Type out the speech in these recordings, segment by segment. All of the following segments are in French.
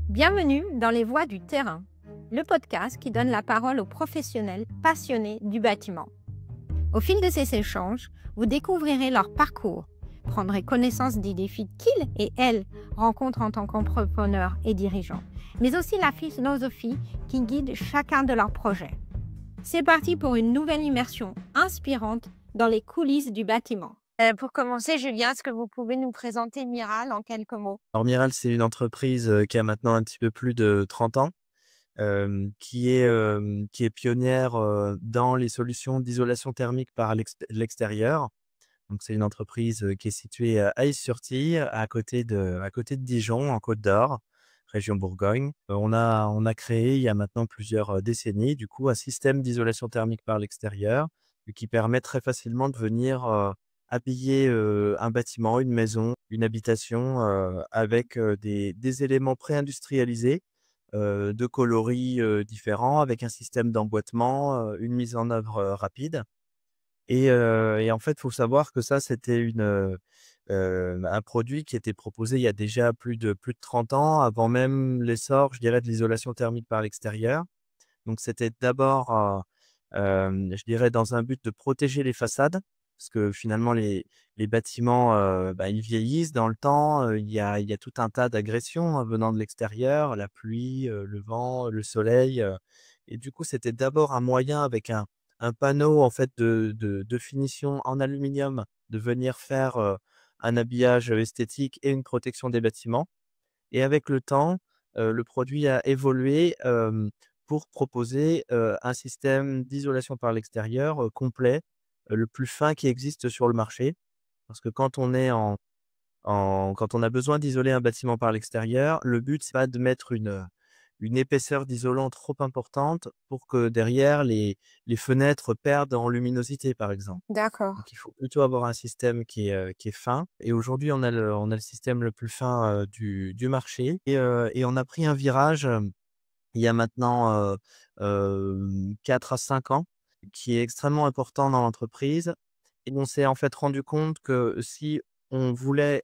Bienvenue dans Les Voix du terrain, le podcast qui donne la parole aux professionnels passionnés du bâtiment. Au fil de ces échanges, vous découvrirez leur parcours, prendrez connaissance des défis qu'ils et elles rencontrent en tant qu'entrepreneurs et dirigeants, mais aussi la philosophie qui guide chacun de leurs projets. C'est parti pour une nouvelle immersion inspirante dans les coulisses du bâtiment. Pour commencer, Julien, est-ce que vous pouvez nous présenter Miral en quelques mots? Alors Miral, c'est une entreprise, qui a maintenant un petit peu plus de 30 ans, qui est pionnière, dans les solutions d'isolation thermique par l'extérieur. Donc c'est une entreprise, qui est située à Aïs-sur-Tille, à côté de Dijon, en Côte d'Or, région Bourgogne. On a créé il y a maintenant plusieurs, décennies, du coup, un système d'isolation thermique par l'extérieur, qui permet très facilement de venir, habiller, un bâtiment, une maison, une habitation, avec, des éléments préindustrialisés, de coloris, différents, avec un système d'emboîtement, une mise en œuvre, rapide. Et en fait, il faut savoir que ça, c'était un produit qui était proposé il y a déjà plus de 30 ans, avant même l'essor, je dirais, de l'isolation thermique par l'extérieur. Donc c'était d'abord, je dirais, dans un but de protéger les façades, parce que finalement les bâtiments, ils vieillissent dans le temps, il y a tout un tas d'agressions, hein, venant de l'extérieur, la pluie, le vent, le soleil, et du coup, c'était d'abord un moyen avec un panneau en fait de finition en aluminium, de venir faire, un habillage, esthétique et une protection des bâtiments. Et avec le temps, le produit a évolué, pour proposer, un système d'isolation par l'extérieur, complet, le plus fin qui existe sur le marché. Parce que quand on a besoin d'isoler un bâtiment par l'extérieur, le but, c'est pas de mettre une épaisseur d'isolant trop importante pour que derrière les fenêtres perdent en luminosité, par exemple. D'accord. Donc il faut plutôt avoir un système qui est fin, et aujourd'hui on a le système le plus fin, du marché, et on a pris un virage, il y a maintenant, 4 à 5 ans, qui est extrêmement important dans l'entreprise. Et on s'est en fait rendu compte que si on voulait,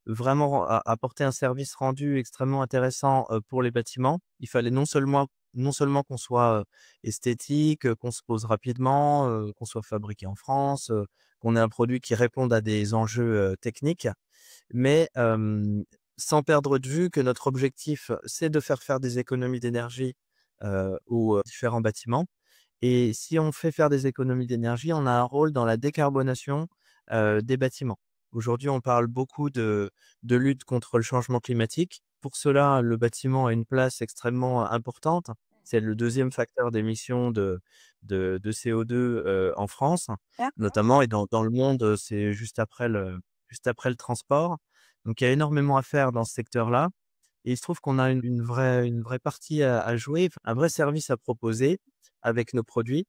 vraiment apporter un service rendu extrêmement intéressant, pour les bâtiments, il fallait non seulement qu'on soit, esthétique, qu'on se pose rapidement, qu'on soit fabriqué en France, qu'on ait un produit qui réponde à des enjeux, techniques, mais sans perdre de vue que notre objectif, c'est de faire des économies d'énergie, aux, différents bâtiments. Et si on fait faire des économies d'énergie, on a un rôle dans la décarbonation, des bâtiments. Aujourd'hui, on parle beaucoup de lutte contre le changement climatique. Pour cela, le bâtiment a une place extrêmement importante. C'est le deuxième facteur d'émission de CO2, en France, D'accord. notamment, et dans le monde, c'est juste après le transport. Donc il y a énormément à faire dans ce secteur-là, et il se trouve qu'on a une vraie partie à jouer, enfin, un vrai service à proposer avec nos produits.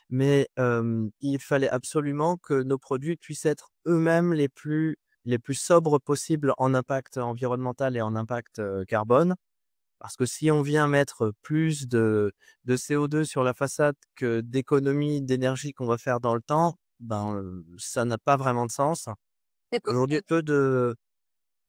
Mais il fallait absolument que nos produits puissent être eux-mêmes les plus sobres possibles en impact environnemental et en impact, carbone. Parce que si on vient mettre plus de CO2 sur la façade que d'économies d'énergie qu'on va faire dans le temps, ben, ça n'a pas vraiment de sens. C'est Aujourd'hui, possible.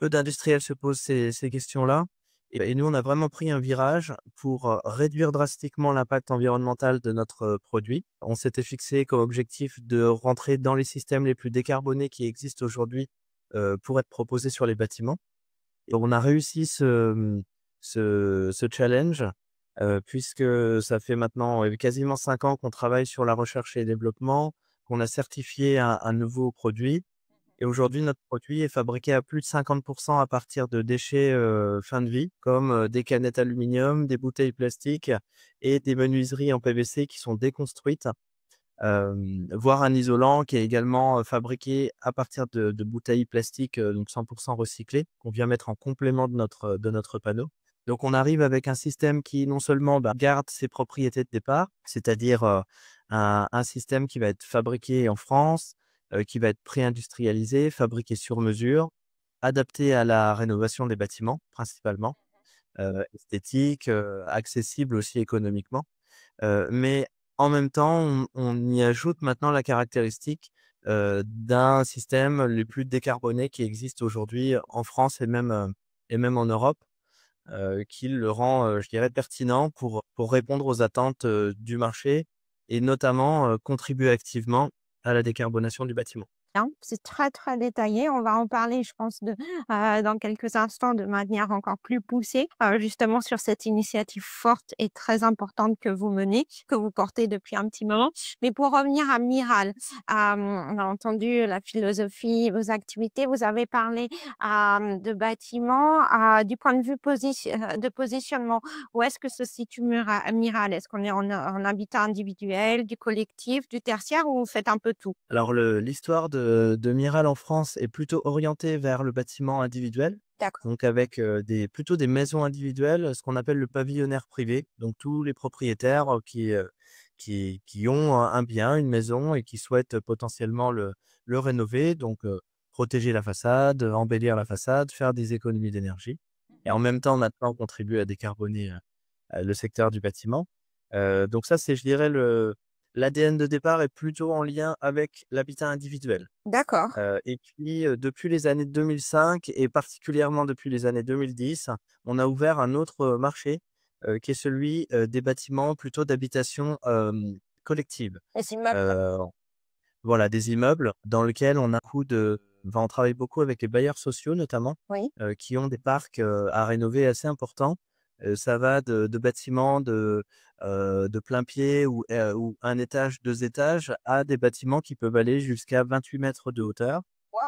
peu d'industriels se posent ces questions-là, et nous, on a vraiment pris un virage pour, réduire drastiquement l'impact environnemental de notre, produit. On s'était fixé comme objectif de rentrer dans les systèmes les plus décarbonés qui existent aujourd'hui, pour être proposés sur les bâtiments, et on a réussi ce challenge, puisque ça fait maintenant, quasiment 5 ans qu'on travaille sur la recherche et développement, qu'on a certifié un nouveau produit. Et aujourd'hui, notre produit est fabriqué à plus de 50 à partir de déchets, fin de vie, comme, des canettes aluminium, des bouteilles plastiques et des menuiseries en PVC qui sont déconstruites, voire un isolant qui est également, fabriqué à partir de bouteilles plastiques, donc 100 recyclées, qu'on vient mettre en complément de notre panneau. Donc on arrive avec un système qui non seulement, garde ses propriétés de départ, c'est-à-dire, un système qui va être fabriqué en France, qui va être pré-industrialisé, fabriqué sur mesure, adapté à la rénovation des bâtiments principalement, esthétique, accessible aussi économiquement. Mais en même temps, on y ajoute maintenant la caractéristique, d'un système le plus décarboné qui existe aujourd'hui en France et même en Europe. qui le rend, je dirais pertinent pour répondre aux attentes, du marché et notamment, contribuer activement à la décarbonation du bâtiment. Bien, c'est très, très détaillé. On va en parler, je pense, dans quelques instants de manière encore plus poussée, justement sur cette initiative forte et très importante que vous menez, que vous portez depuis un petit moment. Mais pour revenir à Miral, on a entendu la philosophie, vos activités. Vous avez parlé, de bâtiments, du point de vue de positionnement. Où est-ce que se situe Miral? Est-ce qu'on est en habitat individuel, du collectif, du tertiaire ou vous faites un peu tout? Alors l'histoire de Miral en France est plutôt orientée vers le bâtiment individuel, D'accord. donc avec, plutôt des maisons individuelles, ce qu'on appelle le pavillonnaire privé. Donc tous les propriétaires, qui ont un bien, une maison et qui souhaitent potentiellement le rénover, donc protéger la façade, embellir la façade, faire des économies d'énergie et en même temps maintenant contribuer à décarboner, le secteur du bâtiment. Donc ça, c'est je dirais l'ADN de départ est plutôt en lien avec l'habitat individuel. D'accord. Et puis, depuis les années 2005 et particulièrement depuis les années 2010, on a ouvert un autre, marché, qui est celui, des bâtiments plutôt d'habitation, collective. Les immeubles? Heu, voilà, des immeubles dans lesquels on travaille beaucoup avec les bailleurs sociaux notamment, Oui. qui ont des parcs, à rénover assez importants. Ça va de bâtiments de plein-pied ou 1 étage, 2 étages à des bâtiments qui peuvent aller jusqu'à 28 mètres de hauteur. Waouh!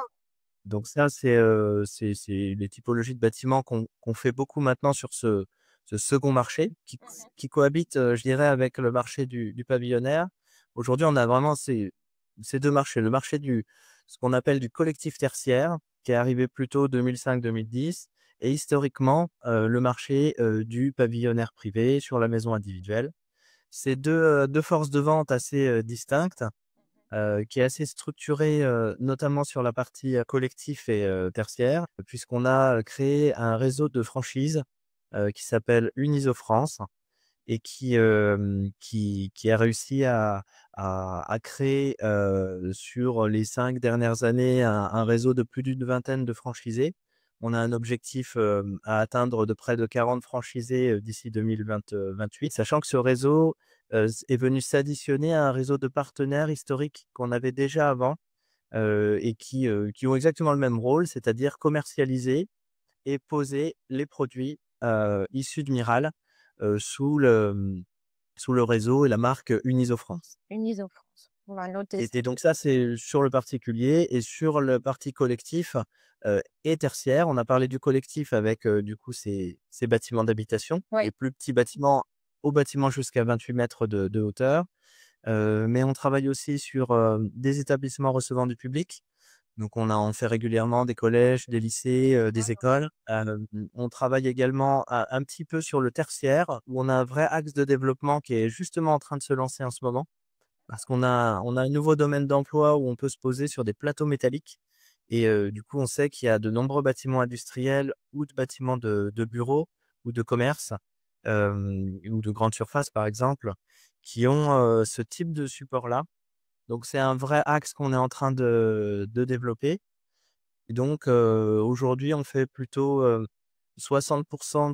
Donc ça, c'est les typologies de bâtiments qu'on fait beaucoup maintenant sur ce second marché Mmh. qui cohabite, je dirais avec le marché du pavillonnaire. Aujourd'hui, on a vraiment ces 2 marchés. Le marché ce qu'on appelle du collectif tertiaire, qui est arrivé plutôt 2005-2010 et historiquement, le marché, du pavillonnaire privé sur la maison individuelle. C'est 2 forces de vente assez, distinctes, qui est assez structuré, notamment sur la partie, collectif et tertiaire, puisqu'on a, créé un réseau de franchises, qui s'appelle Uniso France et qui a réussi à créer, sur les 5 dernières années un réseau de plus d'une vingtaine de franchisés. On a un objectif, à atteindre de près de 40 franchisés, d'ici 2028, sachant que ce réseau, est venu s'additionner à un réseau de partenaires historiques qu'on avait déjà avant, et qui ont exactement le même rôle, c'est-à-dire commercialiser et poser les produits, issus de Miral, sous le réseau et la marque, Uniso France. Uniso France. On va noter ça. Et donc ça, c'est sur le particulier et sur le parti collectif, et tertiaire. On a parlé du collectif avec, du coup, ces bâtiments d'habitation, Oui. les plus petits bâtiments aux bâtiments jusqu'à 28 mètres de hauteur. Mais on travaille aussi sur, des établissements recevant du public. Donc on fait régulièrement des collèges, des lycées, des écoles. On travaille également un petit peu sur le tertiaire, où on a un vrai axe de développement qui est justement en train de se lancer en ce moment. Parce qu'on a un nouveau domaine d'emploi où on peut se poser sur des plateaux métalliques et du coup, on sait qu'il y a de nombreux bâtiments industriels ou de bâtiments de bureaux ou de commerce, ou de grandes surfaces, par exemple, qui ont, ce type de support-là. Donc c'est un vrai axe qu'on est en train de développer et donc aujourd'hui, on fait plutôt, 60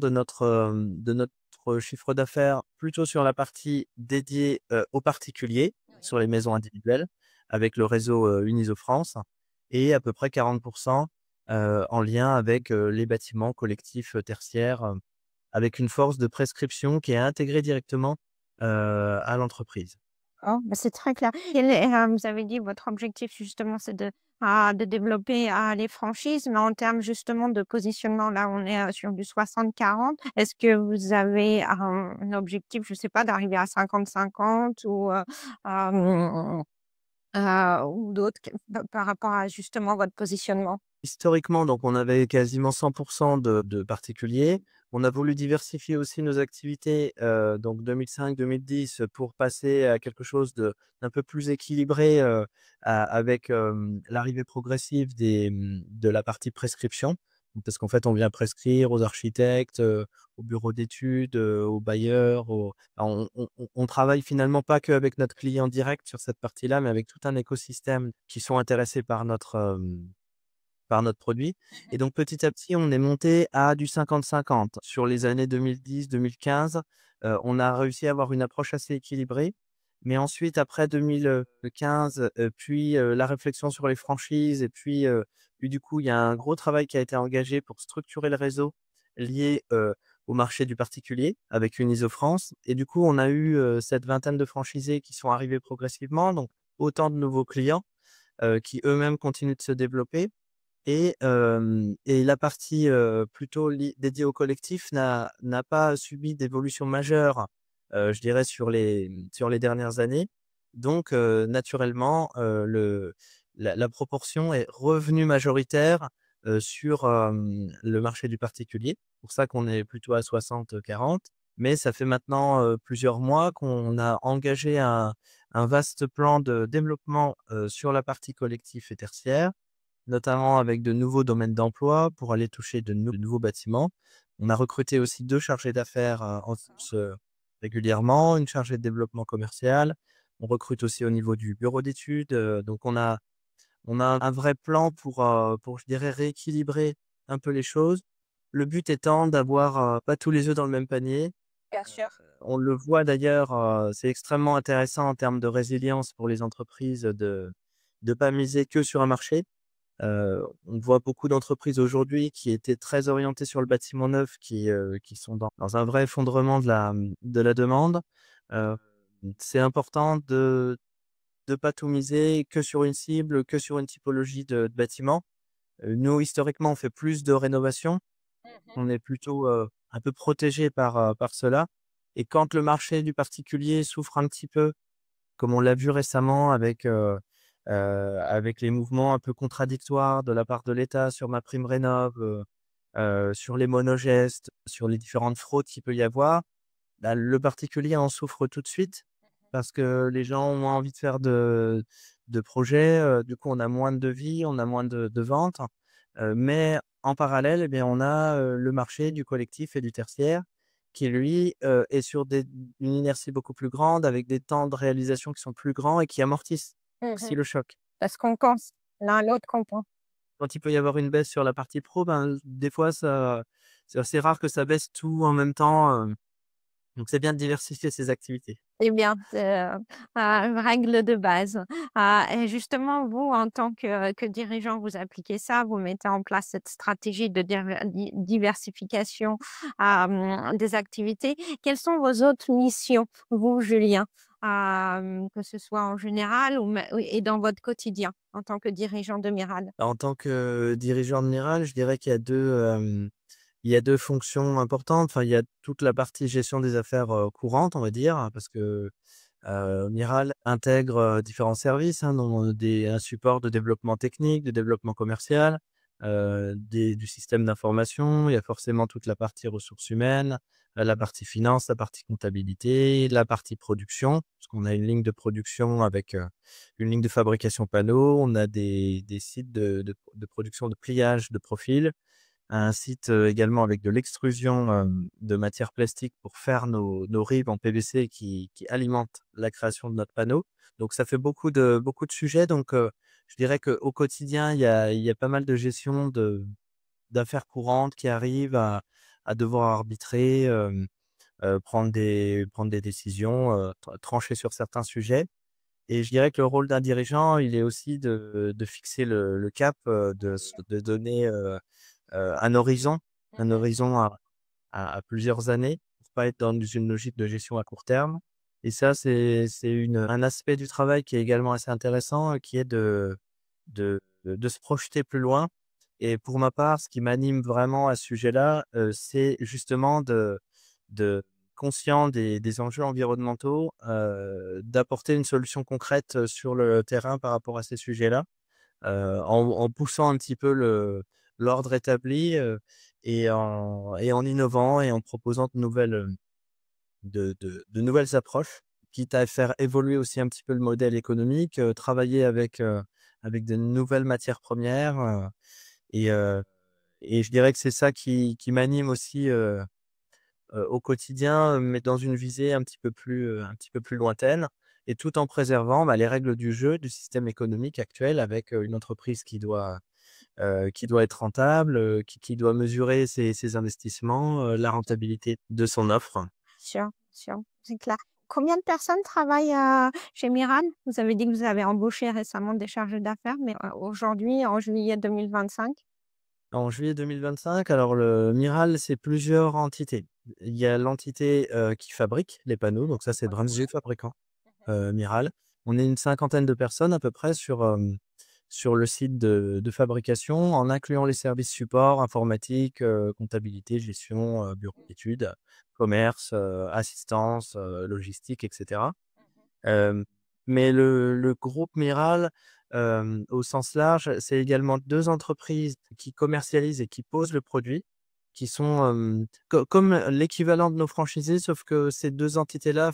de notre chiffre d'affaires plutôt sur la partie dédiée, aux particuliers, sur les maisons individuelles, avec le réseau, Uniso France et à peu près 40 en lien avec, les bâtiments collectifs, tertiaires, avec une force de prescription qui est intégrée directement, à l'entreprise. Oh, bah, c'est très clair. Vous avez dit votre objectif justement, c'est de développer, les franchises, mais en termes justement de positionnement, là, on est, sur du 60-40. Est-ce que vous avez un objectif, je sais pas, d'arriver à 50-50 ou d'autres par rapport à justement votre positionnement? Historiquement, donc on avait quasiment 100 de particuliers. On a voulu diversifier aussi nos activités, donc 2005-2010 pour passer à quelque chose d'un peu plus équilibré, avec, l'arrivée progressive de la partie prescription. Parce qu'en fait, on vient prescrire aux architectes, aux bureaux d'études, aux bailleurs, on travaille finalement pas qu'avec notre client direct sur cette partie-là, mais avec tout un écosystème qui sont intéressés par par notre produit. Et donc petit à petit, on est monté à du 50-50. Sur les années 2010-2015, on a réussi à avoir une approche assez équilibrée. Mais ensuite, après 2015, puis la réflexion sur les franchises et puis du coup, il y a un gros travail qui a été engagé pour structurer le réseau lié, au marché du particulier avec Uniso France. Et du coup, on a eu, cette vingtaine de franchisés qui sont arrivés progressivement, donc autant de nouveaux clients, qui eux-mêmes continuent de se développer. Et la partie, plutôt dédiée au collectif n'a pas subi d'évolution majeure, je dirais sur les dernières années. Donc naturellement, la proportion est revenue majoritaire, sur, le marché du particulier. Pour ça qu'on est plutôt à 60-40. Mais ça fait maintenant, plusieurs mois qu'on a engagé un vaste plan de développement, sur la partie collectif et tertiaire, notamment avec de nouveaux domaines d'emploi pour aller toucher de nouveaux bâtiments. On a recruté aussi 2 chargés d'affaires, en source, régulièrement, une chargée de développement commercial. On recrute aussi au niveau du bureau d'études, donc on a un vrai plan pour je dirais rééquilibrer un peu les choses. Le but étant d'avoir, pas tous les œufs dans le même panier. Bien sûr. On le voit d'ailleurs, c'est extrêmement intéressant en termes de résilience pour les entreprises de pas miser que sur un marché. On voit beaucoup d'entreprises aujourd'hui qui étaient très orientées sur le bâtiment neuf qui sont dans un vrai effondrement de la demande. Heu, c'est important de pas tout miser que sur une cible, que sur une typologie de bâtiment. Nous, historiquement, on fait plus de rénovation. On est plutôt, un peu protégé par cela. Et quand le marché du particulier souffre un petit peu, comme on l'a vu récemment avec les mouvements un peu contradictoires de la part de l'État sur MaPrimeRénov', sur les monogestes, sur les différentes fraudes qu'il peut y avoir, bah, le particulier en souffre tout de suite parce que les gens ont moins envie de faire de projets, du coup, on a moins de devis, on a moins de ventes, mais en parallèle, eh bien, on a, le marché du collectif et du tertiaire qui lui, est sur une inertie beaucoup plus grande avec des temps de réalisation qui sont plus grands et qui amortissent aussi Mmh. le choc. Parce qu'on pense, l'un l'autre compense. Quand il peut y avoir une baisse sur la partie pro, ben, des fois c'est assez rare que ça baisse tout en même temps, donc c'est bien de diversifier ses activités. C'est bien, règle de base. Et justement, vous, en tant que dirigeant, vous appliquez ça, vous mettez en place cette stratégie de diversification, des activités. Quelles sont vos autres missions, vous, Julien? Que ce soit en général ou oui, et dans votre quotidien en tant que dirigeant de Miral? En tant que dirigeant de Miral, je dirais qu'il y a deux fonctions importantes. Enfin, il y a toute la partie gestion des affaires, courantes, on va dire, hein, parce que, Miral intègre, différents services, hein, dont un support de développement technique, de développement commercial, du système d'information. Il y a forcément toute la partie ressources humaines, la partie finance, la partie comptabilité, la partie production, parce qu'on a une ligne de production avec, une ligne de fabrication panneaux. On a des sites de production de pliage de profils, un site, également avec de l'extrusion, de matières plastiques pour faire nos ribs en PVC qui alimentent la création de notre panneau. Donc ça fait beaucoup de sujets. Donc, je dirais qu'au quotidien, il y a pas mal de gestion d'affaires courantes qui arrivent à devoir arbitrer, prendre des décisions, trancher sur certains sujets. Et je dirais que le rôle d'un dirigeant, il est aussi de fixer le cap, de donner, un horizon à plusieurs années, pour pas être dans une logique de gestion à court terme. Et ça, c'est un aspect du travail qui est également assez intéressant, qui est de se projeter plus loin. Et pour ma part, ce qui m'anime vraiment à ce sujet-là, c'est justement de conscient des enjeux environnementaux, d'apporter une solution concrète, sur le terrain par rapport à ces sujets-là, en poussant un petit peu l'ordre établi, et en innovant et en proposant de nouvelles approches, quitte à faire évoluer aussi un petit peu le modèle économique, travailler avec de nouvelles matières premières, et je dirais que c'est ça qui m'anime aussi, au quotidien, mais dans une visée un petit peu plus lointaine, et tout en préservant, bah, les règles du jeu du système économique actuel avec, une entreprise qui doit qui doit être rentable, qui doit mesurer ses investissements, la rentabilité de son offre. Sûr, sûr, c'est clair. Combien de personnes travaillent, chez Miral? Vous avez dit que vous avez embauché récemment des chargés d'affaires, mais, aujourd'hui, en juillet 2025? En juillet 2025, alors le Miral, c'est plusieurs entités. Il y a l'entité, qui fabrique les panneaux, donc ça, c'est Brunswick Fabricant, Miral. On est une cinquantaine de personnes à peu près sur le site de fabrication, en incluant les services support, informatique, comptabilité, gestion, bureau d'études, commerce, assistance, logistique et cetera. Hem, mais le groupe Miral, au sens large, c'est également 2 entreprises qui commercialisent et qui posent le produit, qui sont, comme l'équivalent de nos franchisés, sauf que ces 2 entités-là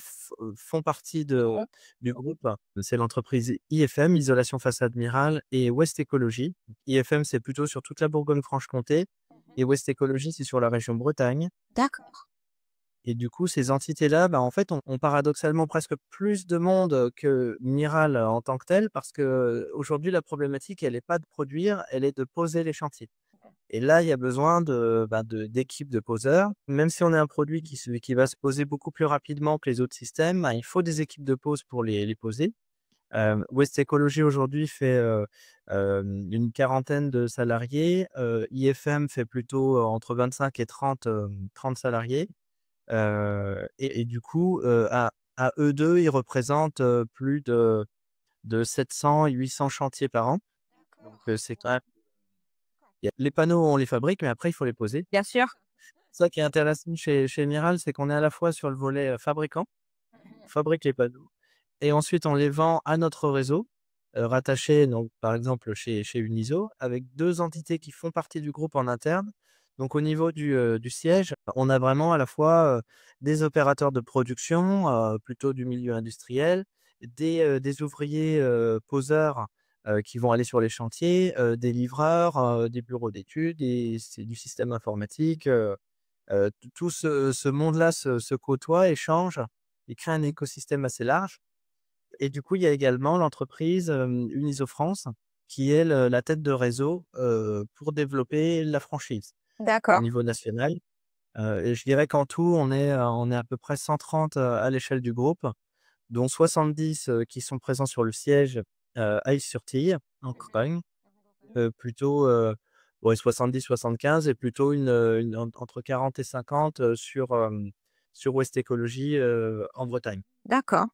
font partie du groupe. C'est l'entreprise IFM, Isolation Façade Miral et West Ecology. IFM, c'est plutôt sur toute la Bourgogne-Franche-Comté et West Ecology, c'est sur la région Bretagne. D'accord. Et du coup, ces entités-là, bah, en fait, ont paradoxalement presque plus de monde, que Miral, en tant que tel, parce qu'aujourd'hui, la problématique, elle est pas de produire, elle est de poser les chantiers. Et là, il y a besoin d'équipes de poseurs. Même si on est un produit qui va se poser beaucoup plus rapidement que les autres systèmes, bah, il faut des équipes de pose pour les poser. West Ecology aujourd'hui fait, une quarantaine de salariés. IFM fait plutôt, entre 25 et 30 salariés. Et du coup, à eux 2, ils représentent, plus de 700-800 chantiers par an. Donc, c'est quand même les panneaux, on les fabrique, mais après il faut les poser. Bien sûr. Ça qui est intéressant chez Miral, c'est qu'on est à la fois sur le volet, fabricant, on fabrique les panneaux et ensuite on les vend à notre réseau, rattaché donc par exemple chez Uniso, avec 2 entités qui font partie du groupe en interne. Donc au niveau du siège, on a vraiment à la fois, des opérateurs de production, plutôt du milieu industriel, des ouvriers, poseurs, qui vont aller sur les chantiers, des livreurs, des bureaux d'études et c'est du système informatique, tout ce monde-là se côtoie, échange et crée un écosystème assez large. Et du coup, il y a également l'entreprise, Uniso France, qui est la tête de réseau, pour développer la franchise au D'accord. niveau national. Et je dirais qu'en tout, on est à peu près 130, à l'échelle du groupe, dont 70, qui sont présents sur le siège, à Is-sur-Tille, en Crègne. Plutôt, ouais 70-75 et plutôt une entre 40 et 50, sur West Ecology, en Bretagne. D'accord.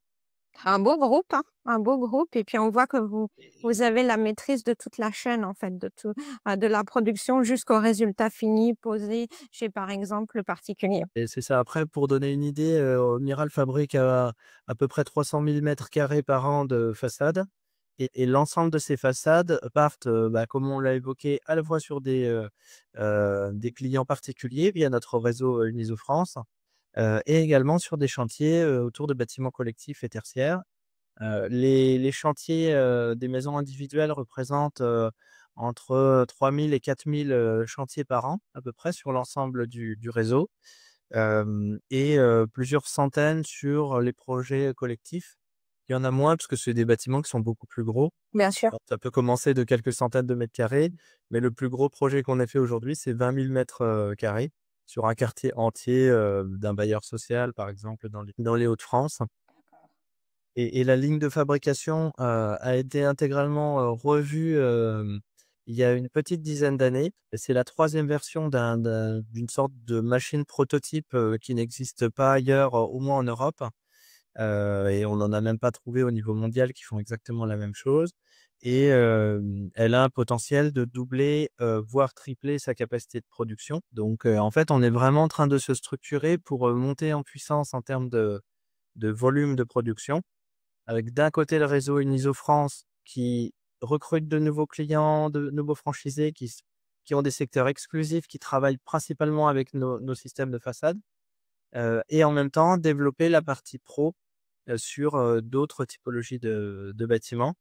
Un beau groupe, hein, un beau groupe et puis on voit que vous avez la maîtrise de toute la chaîne en fait, de tout, de la production jusqu'au résultat fini posé chez, par exemple, le particulier. Et c'est ça. Après, pour donner une idée, Miral fabrique à peu près 300 000 carrés par an de façades et l'ensemble de ces façades partent, comme on l'a évoqué, à la fois sur des clients particuliers via notre réseau, Uniso France, et également sur des chantiers, autour de bâtiments collectifs et tertiaires. Les chantiers, des maisons individuelles représentent, entre 3 000 et 4 000, chantiers par an, à peu près sur l'ensemble du réseau. Et plusieurs centaines sur les projets collectifs. Il y en a moins parce que c'est des bâtiments qui sont beaucoup plus gros. Bien sûr. Alors ça peut commencer de quelques centaines de mètres carrés, mais le plus gros projet qu'on ait fait aujourd'hui, c'est 20 000 mètres carrés sur un quartier entier, d'un bailleur social, par exemple, dans les Hauts-de-France. Et la ligne de fabrication, a été intégralement, revue, il y a une petite dizaine d'années. Et c'est la troisième version d'une sorte de machine prototype, qui n'existe pas ailleurs, au moins en Europe. Et on n'en a même pas trouvé au niveau mondial qui font exactement la même chose. Et elle a un potentiel de doubler, voire tripler sa capacité de production. Donc en fait, on est vraiment en train de se structurer pour, monter en puissance en termes de volume de production. Avec d'un côté le réseau Uniso France qui recrute de nouveaux clients, de nouveaux franchisés qui ont des secteurs exclusifs, qui travaillent principalement avec nos systèmes de façade, et en même temps développer la partie pro, sur, d'autres typologies de bâtiments.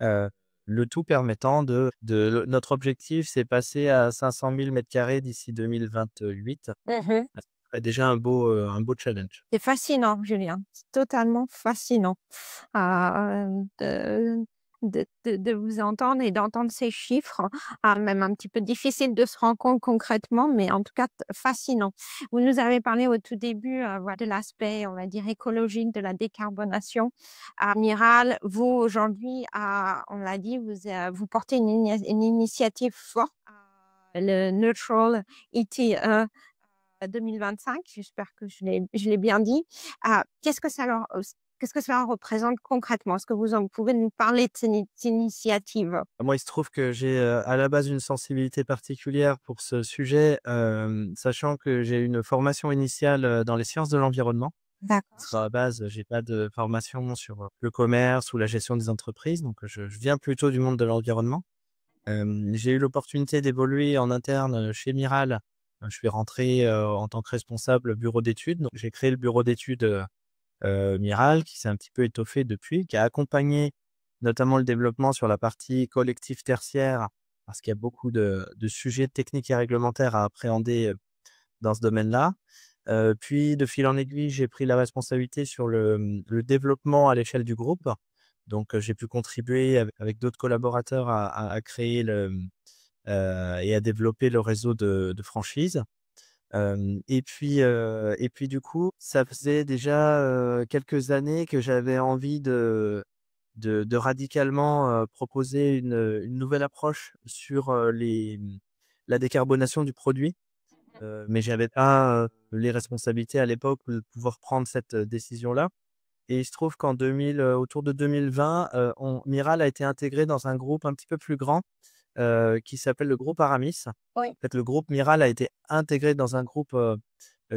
Heu, le tout permettant notre objectif, c'est passer à 500 000 carrés d'ici 2028. Mmh. Ce serait déjà un beau challenge. C'est fascinant, Julien, c'est totalement fascinant. Ah, de vous entendre et d'entendre ces chiffres, même un petit peu difficile de se rendre compte concrètement, mais en tout cas fascinant. Vous nous avez parlé au tout début, voilà, de l'aspect, on va dire, écologique de la décarbonation. Amiral, vous aujourd'hui, on l'a dit, vous portez une initiative forte, le Neutral ETE 2025, j'espère que je l'ai bien dit. Qu'est-ce que cela représente concrètement? Est-ce que vous pouvez nous parler de cette initiative? Moi, il se trouve que j'ai, à la base une sensibilité particulière pour ce sujet, sachant que j'ai une formation initiale, dans les sciences de l'environnement. D'accord. Parce qu'à la base, j'ai pas de formation sur, le commerce ou la gestion des entreprises, donc je viens plutôt du monde de l'environnement. J'ai eu l'opportunité d'évoluer en interne, chez Miral. Je suis rentré, en tant que responsable bureau d'études, donc j'ai créé le bureau d'études, Miral, qui s'est un petit peu étoffé depuis, qui a accompagné notamment le développement sur la partie collectif tertiaire, parce qu'il y a beaucoup de sujets techniques et réglementaires à appréhender, dans ce domaine-là. Puis de fil en aiguille, j'ai pris la responsabilité sur le développement à l'échelle du groupe. Donc, j'ai pu contribuer avec d'autres collaborateurs à créer et à développer le réseau de franchises. Et puis du coup, ça faisait déjà, quelques années que j'avais envie de radicalement, proposer une nouvelle approche sur, la décarbonation du produit. Mais j'avais pas, les responsabilités à l'époque de pouvoir prendre cette, décision-là. Et il se trouve qu'en 2000, autour de 2020, Miral a été intégré dans un groupe un petit peu plus grand, qui s'appelle le groupe Aramis. Oui. En fait, le groupe Miral a été intégré dans un groupe,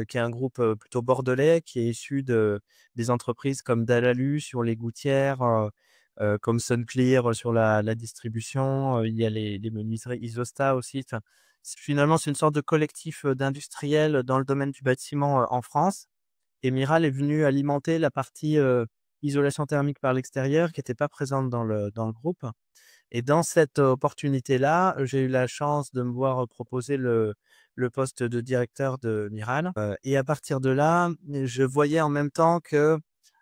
qui est un groupe, plutôt bordelais, qui est issu des entreprises comme Dalalu sur les gouttières, comme Sunclear sur la distribution, il y a les menuiseries Isosta aussi. Enfin, finalement, c'est une sorte de collectif, d'industriels dans le domaine du bâtiment, en France. Et Miral est venu alimenter la partie, isolation thermique par l'extérieur qui était pas présente dans le groupe. Et dans cette opportunité-là, j'ai eu la chance de me voir proposer le poste de directeur de Miral, et à partir de là, je voyais en même temps que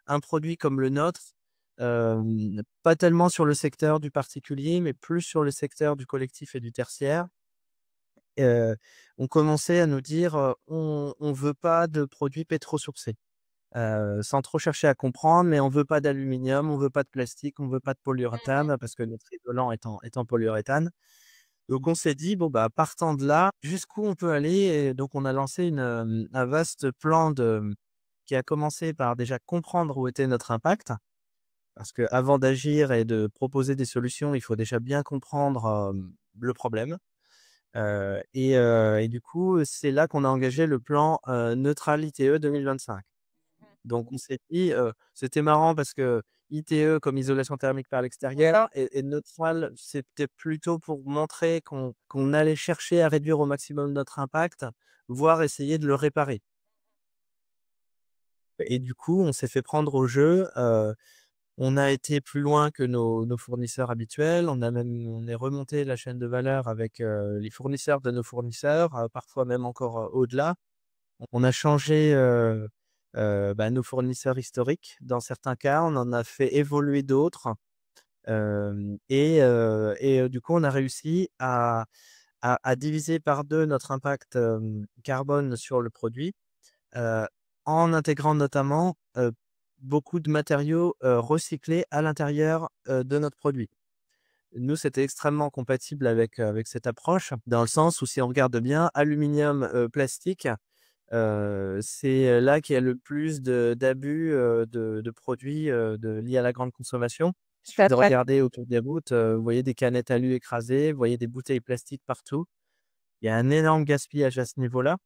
un produit comme le nôtre, pas tellement sur le secteur du particulier, mais plus sur le secteur du collectif et du tertiaire, heu, on commençait à nous dire, «On veut pas de produits pétrosourcés». Sans trop chercher à comprendre, mais on veut pas d'aluminium, on veut pas de plastique, on veut pas de polyuréthane parce que notre isolant est en polyuréthane. Donc on s'est dit: «Bon, bah, partant de là, jusqu'où on peut aller?» Et donc on a lancé un vaste plan qui a commencé par déjà comprendre où était notre impact. Parce qu'avant d'agir et de proposer des solutions, il faut déjà bien comprendre, le problème. Et du coup, c'est là qu'on a engagé le plan, Neutral ITE 2025. Donc on s'est dit, c'était marrant parce que ITE comme isolation thermique par l'extérieur et neutral, c'était plutôt pour montrer qu'on allait chercher à réduire au maximum notre impact, voire essayer de le réparer. Et du coup, on s'est fait prendre au jeu, on a été plus loin que nos fournisseurs habituels. On est remonté la chaîne de valeur avec, les fournisseurs de nos fournisseurs, parfois même encore, au-delà. On a changé, nos fournisseurs historiques. Dans certains cas, on en a fait évoluer d'autres, du coup, on a réussi à diviser par 2 notre impact, carbone sur le produit, heu, en intégrant notamment, beaucoup de matériaux, recyclés à l'intérieur, de notre produit. Nous, c'était extrêmement compatible avec cette approche, dans le sens où si on regarde bien, aluminium, plastique, c'est là qu'il y a le plus d'abus, de produits, liés à la grande consommation. Il Tout suffit à de fait. regarder autour des routes, vous voyez des canettes alu écrasées, vous voyez des bouteilles plastiques partout. Il y a un énorme gaspillage à ce niveau-là.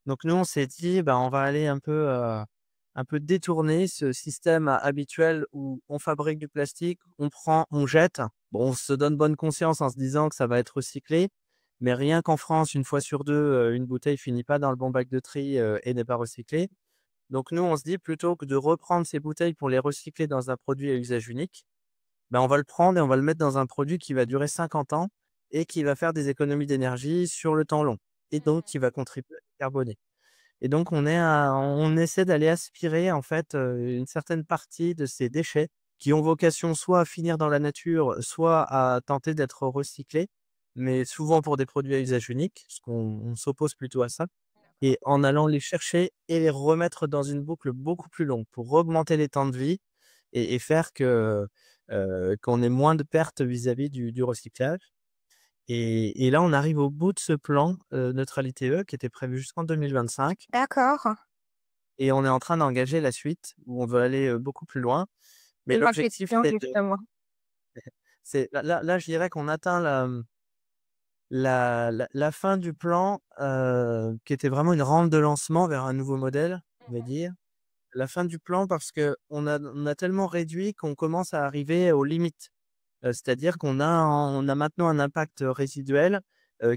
Donc nous, on s'est dit: «Bah, on va aller un peu détourner ce système habituel où on fabrique du plastique, on prend, on jette». Bon, on se donne bonne conscience en se disant que ça va être recyclé, mais rien qu'en France, une fois sur 2, une bouteille finit pas dans le bon bac de tri, et n'est pas recyclée. Donc nous, on se dit plutôt que de reprendre ces bouteilles pour les recycler dans un produit à usage unique, ben, on va le prendre et on va le mettre dans un produit qui va durer 50 ans et qui va faire des économies d'énergie sur le temps long et donc qui va contribuer à décarboner. Et donc on essaie d'aller aspirer en fait, une certaine partie de ces déchets qui ont vocation soit à finir dans la nature, soit à tenter d'être recyclés, mais souvent pour des produits à usage unique, parce qu'on s'oppose plutôt à ça. Et en allant les chercher et les remettre dans une boucle beaucoup plus longue pour augmenter les temps de vie et faire qu'on ait moins de pertes vis-à-vis du recyclage. Et là, on arrive au bout de ce plan, neutralité qui était prévu jusqu'en 2025 D'accord. et on est en train d'engager la suite où on veut aller, beaucoup plus loin. Mais C'est ma l'objectif, question c'est justement. là, je dirais qu'on atteint la fin du plan, qui était vraiment une rampe de lancement vers un nouveau modèle, on va dire. La fin du plan parce qu'on a tellement réduit qu'on commence à arriver aux limites. C'est-à-dire qu'on a maintenant un impact résiduel,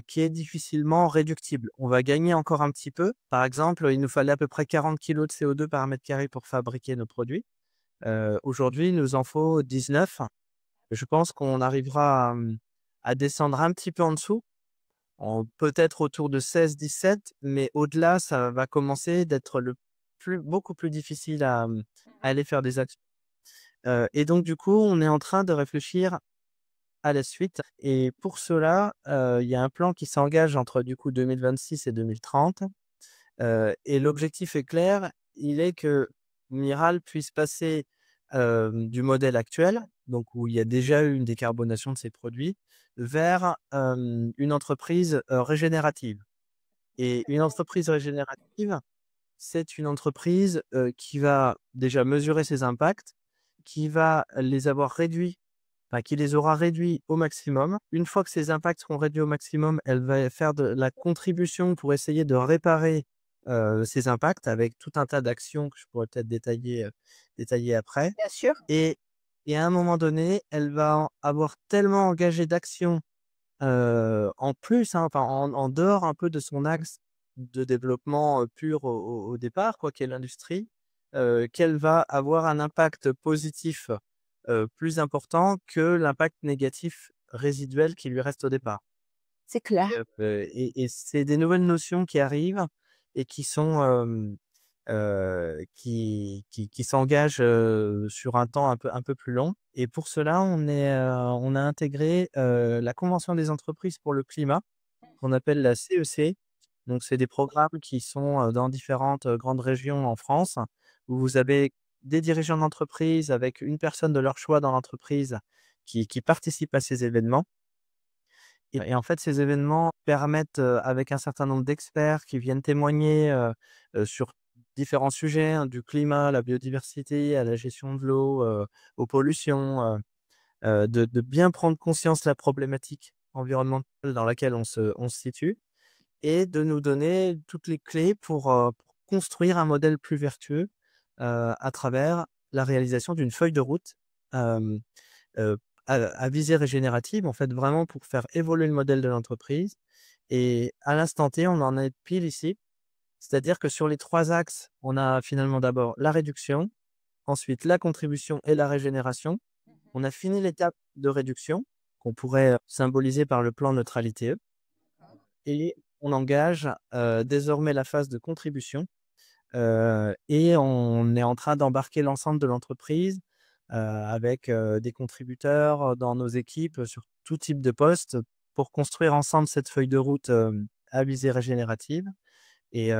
qui est difficilement réductible. On va gagner encore un petit peu. Par exemple, il nous fallait à peu près 40 kilogrammes de CO2 par mètre carré pour fabriquer nos produits. Aujourd'hui, il nous en faut 19. Je pense qu'on arrivera à descendre un petit peu en dessous, peut-être autour de 16-17, mais au-delà, ça va commencer d'être beaucoup plus difficile à aller faire des actions. Et donc du coup, on est en train de réfléchir à la suite et pour cela, il y a un plan qui s'engage entre du coup 2026 et 2030, et l'objectif est clair, il est que Miral puisse passer, du modèle actuel, donc où il y a déjà eu une décarbonation de ses produits, vers, une entreprise, régénérative. Et une entreprise régénérative, c'est une entreprise, qui va déjà mesurer ses impacts, qui va les avoir réduits, enfin qui les aura réduits au maximum. Une fois que ces impacts seront réduits au maximum, elle va faire de la contribution pour essayer de réparer, ces impacts avec tout un tas d'actions que je pourrais peut-être détailler après. Bien sûr. Et et à un moment donné, elle va avoir tellement engagé d'actions, en plus, hein, enfin en dehors un peu de son axe de développement, pur au départ quoi, qu'est l'industrie, qu'elle va avoir un impact positif, plus important que l'impact négatif résiduel qui lui reste au départ. C'est clair. Et c'est des nouvelles notions qui arrivent et qui sont, qui s'engagent, sur un temps un peu plus long et pour cela, on a intégré, la convention des entreprises pour le climat, qu'on appelle la CEC. Donc c'est des programmes qui sont, dans différentes, grandes régions en France, où vous avez des dirigeants d'entreprise avec une personne de leur choix dans l'entreprise qui participe à ces événements. Et en fait, ces événements permettent, avec un certain nombre d'experts qui viennent témoigner, sur différents sujets, hein, du climat à la biodiversité, à la gestion de l'eau, aux pollutions, de bien prendre conscience de la problématique environnementale dans laquelle on se situe et de nous donner toutes les clés pour construire un modèle plus vertueux, à travers la réalisation d'une feuille de route, hem heu, à visée régénérative, en fait, vraiment pour faire évoluer le modèle de l'entreprise et à l'instant T, on en est pile ici. C'est-à-dire que sur les 3 axes, on a finalement d'abord la réduction, ensuite la contribution et la régénération. On a fini l'étape de réduction qu'on pourrait, symboliser par le plan neutralité et on engage, désormais la phase de contribution. Et on est en train d'embarquer l'ensemble de l'entreprise, avec, des contributeurs, dans nos équipes, sur tout type de poste, pour construire ensemble cette feuille de route, à visée régénérative et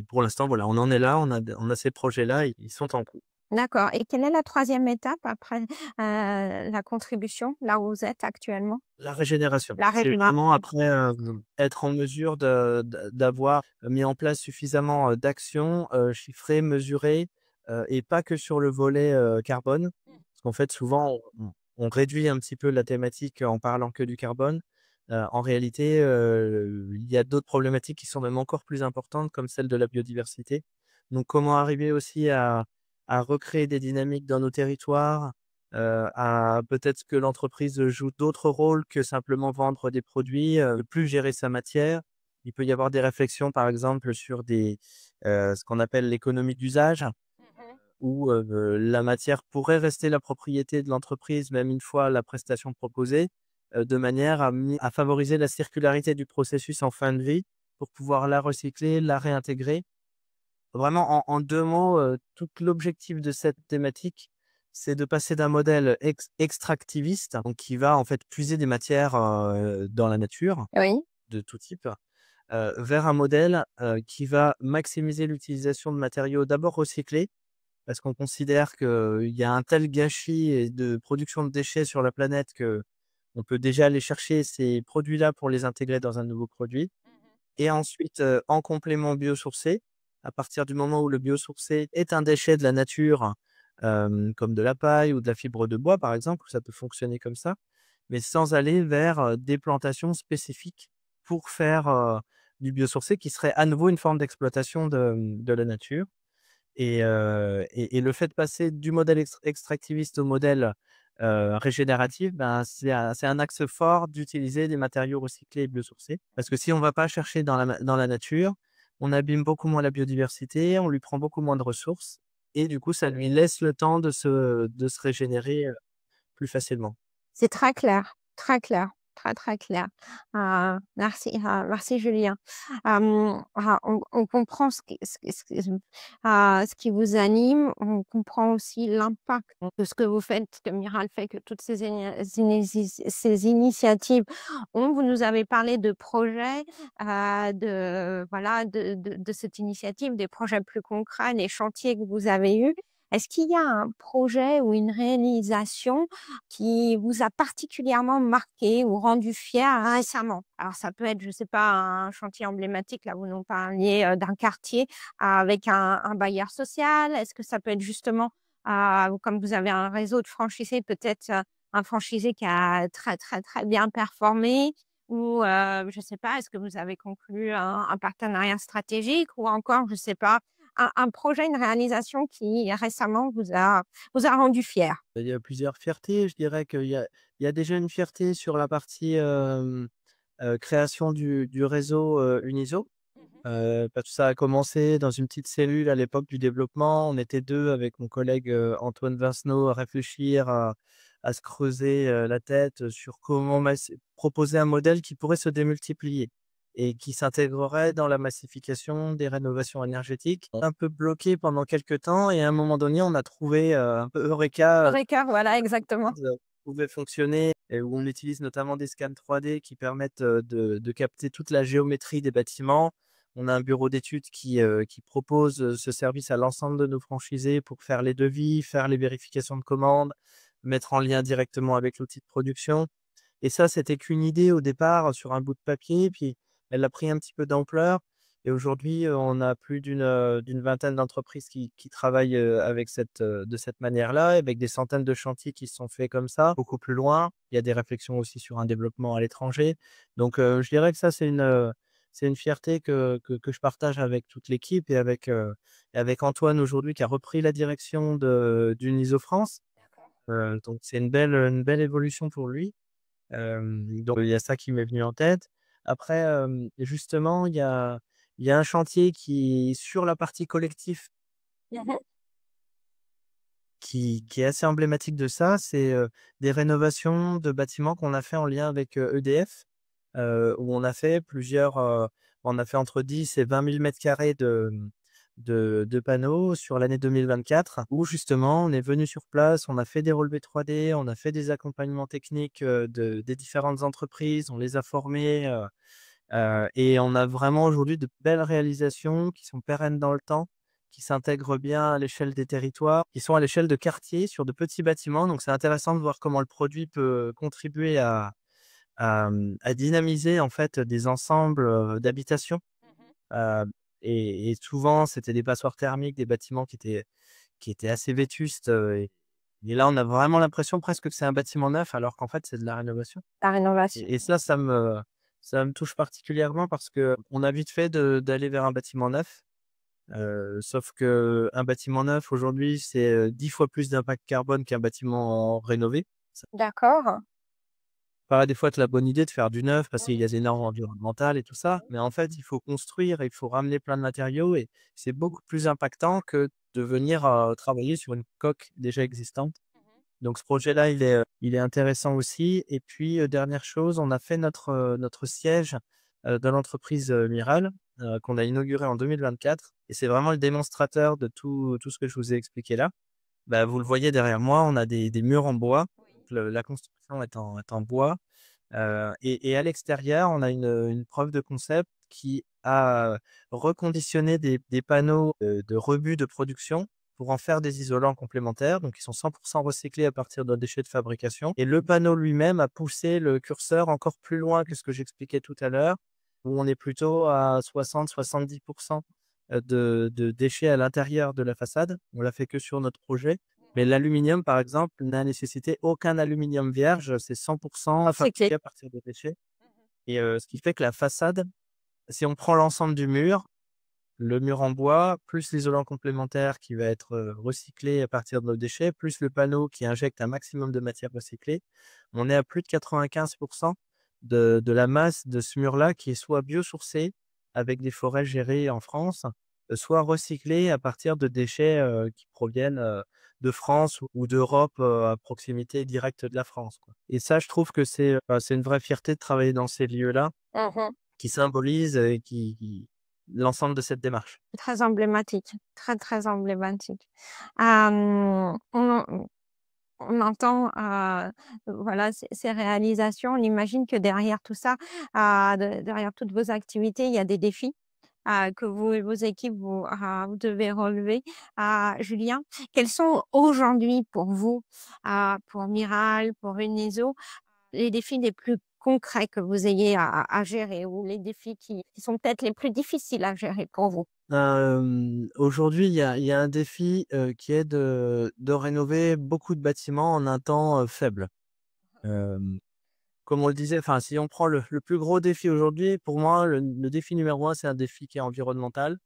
pour l'instant, voilà, on en est là, on a ces projets-là, ils sont en cours. D'accord, et quelle est la troisième étape après, la contribution, là où vous êtes actuellement? La régénération, La c'est vraiment régénération. après, être en mesure d'avoir mis en place suffisamment, d'actions, chiffrées, mesurées, et pas que sur le volet, carbone. Parce qu'en fait, souvent, on réduit un petit peu la thématique en parlant que du carbone. En réalité, il y a d'autres problématiques qui sont même encore plus importantes, comme celle de la biodiversité. Donc comment arriver aussi à recréer des dynamiques dans nos territoires, à peut-être que l'entreprise joue d'autres rôles que simplement vendre des produits, plus gérer sa matière. Il peut y avoir des réflexions, par exemple, sur ce qu'on appelle l'économie d'usage, où, la matière pourrait rester la propriété de l'entreprise, même une fois la prestation proposée, de manière à favoriser la circularité du processus en fin de vie, pour pouvoir la recycler, la réintégrer. Vraiment en 2 mots, tout l'objectif de cette thématique, c'est de passer d'un modèle extractiviste, donc qui va en fait puiser des matières, dans la nature Oui. de tout type, vers un modèle, qui va maximiser l'utilisation de matériaux d'abord recyclés, parce qu'on considère qu'il y a un tel gâchis et de production de déchets sur la planète que on peut déjà aller chercher ces produits-là pour les intégrer dans un nouveau produit et ensuite, en complément biosourcé, à partir du moment où le biosourcé est un déchet de la nature, comme de la paille ou de la fibre de bois, par exemple, ça peut fonctionner comme ça, mais sans aller vers, des plantations spécifiques pour faire, du biosourcé qui serait à nouveau une forme d'exploitation de la nature et le fait de passer du modèle extractiviste au modèle, régénératif, ben, c'est un axe fort d'utiliser des matériaux recyclés et biosourcés. Parce que si on va pas chercher dans la nature, on abîme beaucoup moins la biodiversité, on lui prend beaucoup moins de ressources et du coup, ça lui laisse le temps de se régénérer, plus facilement. C'est très clair, très, très clair. Merci, merci Julien. On comprend ce qui vous anime, on comprend aussi l'impact de ce que vous faites, que Miral fait, que toutes ces initiatives ont. Vous nous avez parlé de projets, de voilà, de cette initiative, des projets plus concrets, des chantiers que vous avez eus. Est-ce qu'il y a un projet ou une réalisation qui vous a particulièrement marqué ou rendu fier récemment? Alors ça peut être, je sais pas, un chantier emblématique, là vous nous parliez, d'un quartier avec un bailleur social. Est-ce que ça peut être justement, comme vous avez un réseau de franchisés, peut-être, un franchisé qui a très, très, très bien performé ou, je sais pas, est-ce que vous avez conclu un partenariat stratégique ou encore, je sais pas, un projet, une réalisation qui récemment vous a rendu fier? Il y a plusieurs fiertés. Je dirais qu'il y a déjà une fierté sur la partie, création du réseau, Uniso. Parce que ça a commencé dans une petite cellule à l'époque du développement. On était 2 avec mon collègue, Antoine Vincenot à réfléchir, à se creuser, la tête, sur comment proposer un modèle qui pourrait se démultiplier et qui s'intégrerait dans la massification des rénovations énergétiques. Un peu bloqué pendant quelques temps et à un moment donné, on a trouvé, un peu eureka, Eureka, voilà, exactement. pouvait fonctionner et où on utilise notamment des scans 3D qui permettent, de capter toute la géométrie des bâtiments. On a un bureau d'études qui propose, ce service à l'ensemble de nos franchisés pour faire les devis, faire les vérifications de commandes, mettre en lien directement avec l'outil de production et ça, c'était qu'une idée au départ sur un bout de papier, puis elle a pris un petit peu d'ampleur et aujourd'hui, on a plus d'une vingtaine d'entreprises qui travaillent, avec de cette manière-là, avec des centaines de chantiers qui se sont faits comme ça, beaucoup plus loin. Il y a des réflexions aussi sur un développement à l'étranger. Donc, je dirais que ça, c'est une fierté que je partage avec toute l'équipe et avec Antoine aujourd'hui qui a repris la direction d'Uniso France. Donc c'est une belle évolution pour lui. Donc il y a ça qui m'est venu en tête. Après, justement, il y a un chantier qui sur la partie collectif, Mmh. qui est assez emblématique de ça. C'est, des rénovations de bâtiments qu'on a fait en lien avec, EDF, où on a fait entre 10 et 20 000 m² de panneaux sur l'année 2024 où justement on est venu sur place, on a fait des relevés 3D, on a fait des accompagnements techniques, des différentes entreprises, on les a formés, et on a vraiment aujourd'hui de belles réalisations qui sont pérennes dans le temps, qui s'intègrent bien à l'échelle des territoires, qui sont à l'échelle de quartiers sur de petits bâtiments. Donc c'est intéressant de voir comment le produit peut contribuer à dynamiser en fait des ensembles, d'habitation. Heu et souvent, c'était des passoires thermiques, des bâtiments qui étaient assez vétustes, et là, on a vraiment l'impression presque que c'est un bâtiment neuf alors qu'en fait, c'est de la rénovation La rénovation. et ça, ça me touche particulièrement parce qu'on a vite fait d'aller vers un bâtiment neuf, sauf qu'un bâtiment neuf aujourd'hui, c'est, 10 fois plus d'impact carbone qu'un bâtiment rénové. D'accord. Paraît des fois être la bonne idée de faire du neuf parce qu'il y a des normes environnementales et tout ça, mais en fait, il faut construire, il faut ramener plein de matériaux et c'est beaucoup plus impactant que de venir, travailler sur une coque déjà existante. Donc ce projet-là, il est intéressant aussi et puis, dernière chose, on a fait notre siège, de l'entreprise, Miral, qu'on a inauguré en 2024 et c'est vraiment le démonstrateur de tout ce que je vous ai expliqué là. Bah, vous le voyez derrière moi, on a des murs en bois. Donc la construction est en bois. Et à l'extérieur, on a une preuve de concept qui a reconditionné des panneaux, de rebut de production pour en faire des isolants complémentaires. Donc ils sont 100 recyclés à partir d'un déchet de fabrication et le panneau lui-même a poussé le curseur encore plus loin que ce que j'expliquais tout à l'heure, où on est plutôt à 60-70 de déchets à l'intérieur de la façade. On l'a fait que sur notre projet. Mais l'aluminium, par exemple, n'a nécessité aucun aluminium vierge, c'est 100 C'est clair. fabriqué à partir de déchets et ce qui fait que la façade, si on prend l'ensemble du mur, le mur en bois, plus l'isolant complémentaire qui va être, recyclé à partir de nos déchets, plus le panneau qui injecte un maximum de matière recyclée, on est à plus de 95 de la masse de ce mur-là qui est soit biosourcé avec des forêts gérées en France, soit recyclé à partir de déchets, qui proviennent, de France ou d'Europe, à proximité directe de la France, quoi. Et ça, je trouve que c'est une vraie fierté de travailler dans ces lieux-là Mmh. qui symbolisent et qui l'ensemble de cette démarche. Très emblématique, très, très emblématique. On entend, voilà, ces réalisations. On imagine que derrière tout ça, derrière toutes vos activités, il y a des défis, que vous et vos équipes, vous devez relever. Julien, quels sont aujourd'hui pour vous, pour Miral, pour Uniso, les défis les plus concrets que vous ayez à gérer ou les défis qui sont peut-être les plus difficiles à gérer pour vous? Aujourd'hui, il y a un défi, qui est de rénover beaucoup de bâtiments en un temps, faible. Hem, Comme on le disait, enfin, si on prend le plus gros défi aujourd'hui, pour moi, le défi numéro un, c'est un défi qui est environnemental.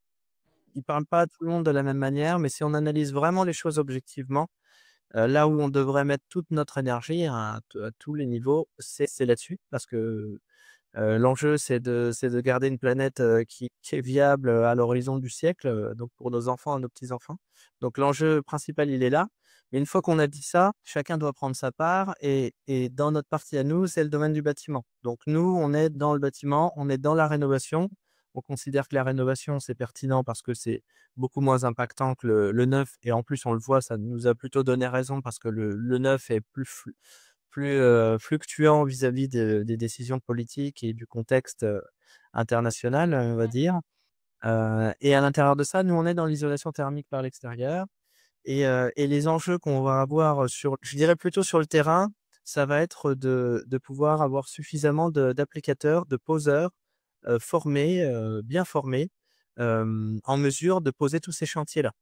Il parle pas à tout le monde de la même manière, mais si on analyse vraiment les choses objectivement, là où on devrait mettre toute notre énergie à tous les niveaux, c'est là-dessus. Parce que, l'enjeu, c'est de garder une planète, qui est viable, à l'horizon du siècle, donc pour nos enfants et nos petits-enfants. Donc l'enjeu principal, il est là. Mais une fois qu'on a dit ça, chacun doit prendre sa part et dans notre partie à nous, c'est le domaine du bâtiment. Donc nous, on est dans le bâtiment, on est dans la rénovation. On considère que la rénovation, c'est pertinent parce que c'est beaucoup moins impactant que le neuf et en plus, on le voit, ça nous a plutôt donné raison parce que le neuf est plus fluctuant vis-à-vis des décisions politiques et du contexte, international, on va dire. Et à l'intérieur de ça, nous, on est dans l'isolation thermique par l'extérieur et les enjeux qu'on va avoir, je dirais plutôt sur le terrain, ça va être de pouvoir avoir suffisamment d'applicateurs, de poseurs, formés, bien formés, en mesure de poser tous ces chantiers-là.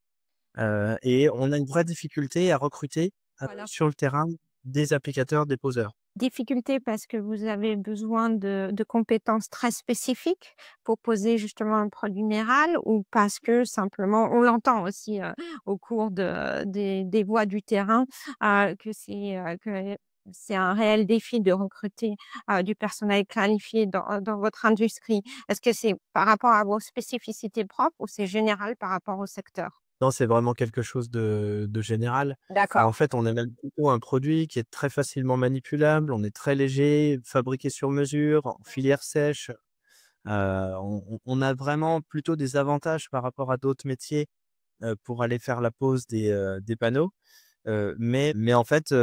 Et on a une vraie difficulté à recruter, Voilà. sur le terrain des applicateurs, des poseurs. Difficulté parce que vous avez besoin de compétences très spécifiques pour poser justement un produit minéral ou parce que simplement on l'entend aussi, au cours des voix du terrain, que c'est un réel défi de recruter, du personnel qualifié dans votre industrie. Est-ce que c'est par rapport à vos spécificités propres ou c'est général par rapport au secteur? Non, c'est vraiment quelque chose de général. En D'accord. fait, on est même plutôt un produit qui est très facilement manipulable, on est très léger, fabriqué sur mesure, en filière sèche. On a vraiment plutôt des avantages par rapport à d'autres métiers, pour aller faire la pose des panneaux. Mais en fait,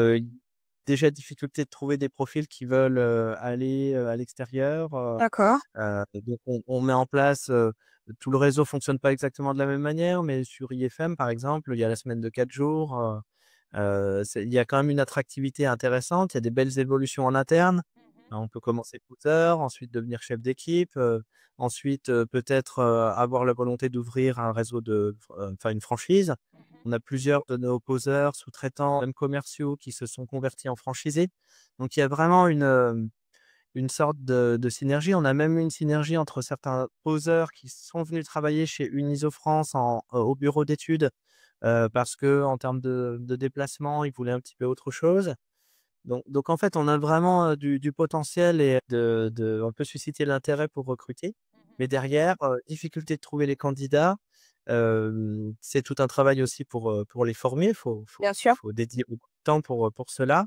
déjà difficulté de trouver des profils qui veulent, aller, à l'extérieur, D'accord. donc on met en place, tout le réseau fonctionne pas exactement de la même manière, mais sur IFM, par exemple, il y a la semaine de 4 jours, il y a quand même une attractivité intéressante, il y a des belles évolutions en interne. On peut commencer tuteur, ensuite devenir chef d'équipe, ensuite, peut-être, avoir la volonté d'ouvrir un réseau enfin une franchise. On a plusieurs de nos poseurs, sous-traitants, même commerciaux qui se sont convertis en franchisés. Donc il y a vraiment une sorte de synergie. On a même eu une synergie entre certains poseurs qui sont venus travailler chez Uniso France au bureau d'études, parce que en termes de déplacement, ils voulaient un petit peu autre chose. Donc en fait, on a vraiment, du potentiel et on peut susciter l'intérêt pour recruter. Mais derrière, difficulté de trouver les candidats, c'est tout un travail aussi pour les former. Faut faut Bien sûr. faut dédier beaucoup de temps pour cela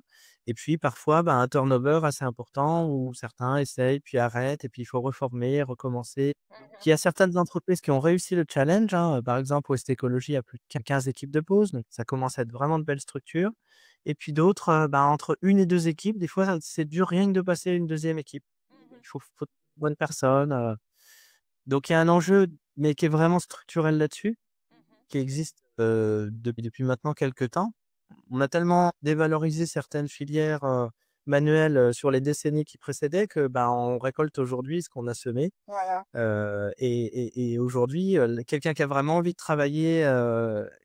Et puis parfois, un turnover assez important où certains essayent, puis arrêtent, et puis il faut reformer, recommencer. Donc il y a certaines entreprises qui ont réussi le challenge, hein. Par exemple, West Ecology a plus de 15 équipes de pause, donc ça commence à être vraiment de belles structures. Et puis d'autres, entre une et 2 équipes, des fois, c'est dur rien que de passer à une deuxième équipe. Il faut de bonnes personnes, donc il y a un enjeu, mais qui est vraiment structurel là-dessus, qui existe, depuis maintenant quelques temps. On a tellement dévalorisé certaines filières, manuelles, sur les décennies qui précédaient que, on récolte aujourd'hui ce qu'on a semé. Voilà. Et aujourd'hui, quelqu'un qui a vraiment envie de travailler,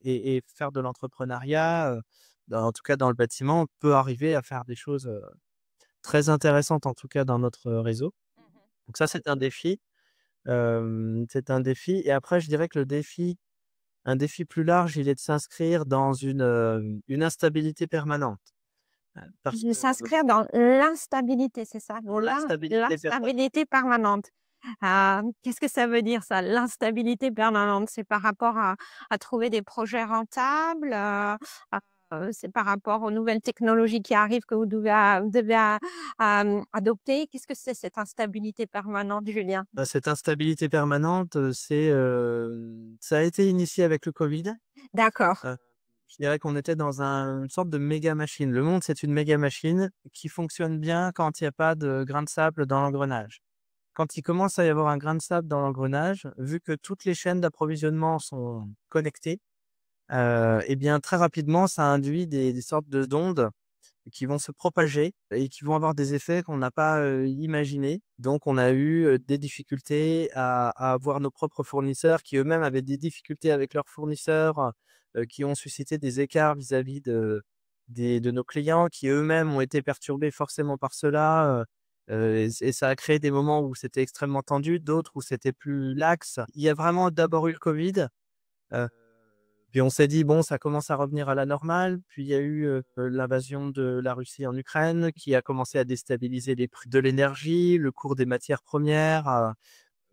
et faire de l'entrepreneuriat, en tout cas dans le bâtiment, peut arriver à faire des choses, très intéressantes, en tout cas dans notre réseau. Donc ça, c'est un défi. C'est un défi, et après je dirais que un défi plus large, il est de s'inscrire dans une instabilité permanente. Parce De que s'inscrire dans l'instabilité, c'est ça? dans l'instabilité permanente. L'instabilité permanente. Qu'est-ce que ça veut dire ça, l'instabilité permanente? C'est par rapport à trouver des projets rentables, c'est par rapport aux nouvelles technologies qui arrivent que vous devez adopter? Qu'est-ce que c'est cette instabilité permanente, Julien? Cette instabilité permanente, ça a été initié avec le Covid. D'accord. Heu, je dirais qu'on était dans une sorte de méga machine. Le monde, c'est une méga machine qui fonctionne bien quand il y a pas de grain de sable dans l'engrenage. Quand il commence à y avoir un grain de sable dans l'engrenage, vu que toutes les chaînes d'approvisionnement sont connectées, et bien, très rapidement, ça induit des sortes d'ondes qui vont se propager et qui vont avoir des effets qu'on n'a pas, imaginés. Donc on a eu, des difficultés à avoir nos propres fournisseurs qui eux-mêmes avaient des difficultés avec leurs fournisseurs, qui ont suscité des écarts vis-à-vis de nos clients qui eux-mêmes ont été perturbés forcément par cela, et ça a créé des moments où c'était extrêmement tendu, d'autres où c'était plus lax. Il y a vraiment d'abord eu le Covid. Heu, Puis on s'est dit: «Bon, ça commence à revenir à la normale». Puis il y a eu, l'invasion de la Russie en Ukraine qui a commencé à déstabiliser les prix de l'énergie, le cours des matières premières,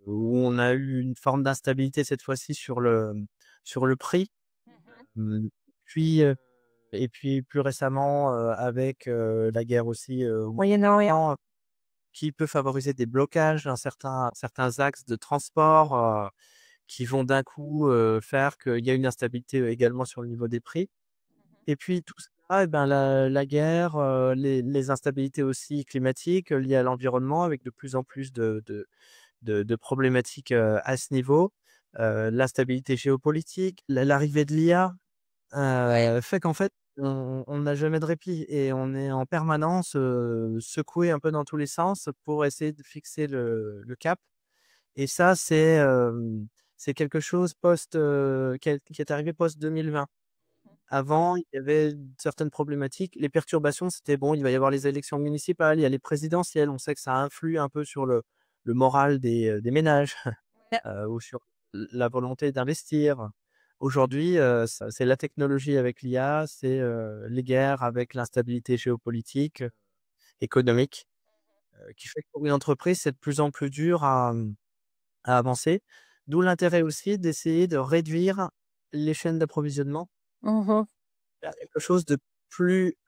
où on a eu une forme d'instabilité cette fois-ci sur le prix. Mmh, puis, et puis plus récemment, avec, la guerre aussi, au Moyen-Orient. Moyen-Orient, qui peut favoriser des blocages dans certains axes de transport, qui vont d'un coup, faire qu'il y a une instabilité, également sur le niveau des prix. Et puis tout ça, la guerre, les instabilités aussi climatiques, liées à l'environnement avec de plus en plus de problématiques, à ce niveau. L'instabilité géopolitique, l'arrivée de l'IA, fait qu'en fait, on n'a jamais de répit et on est en permanence, secoué un peu dans tous les sens pour essayer de fixer le cap. Et ça, c'est quelque chose qui est arrivé post 2020. Avant, il y avait certaines problématiques. Les perturbations, c'était bon, il va y avoir les élections municipales, il y a les présidentielles. On sait que ça influe un peu sur le moral des ménages, ou sur la volonté d'investir. Aujourd'hui, ça c'est la technologie avec l'IA, c'est, les guerres avec l'instabilité géopolitique, économique, qui fait que pour une entreprise, c'est de plus en plus dur à avancer. D'où l'intérêt aussi d'essayer de réduire les chaînes d'approvisionnement Mmh. vers quelque chose de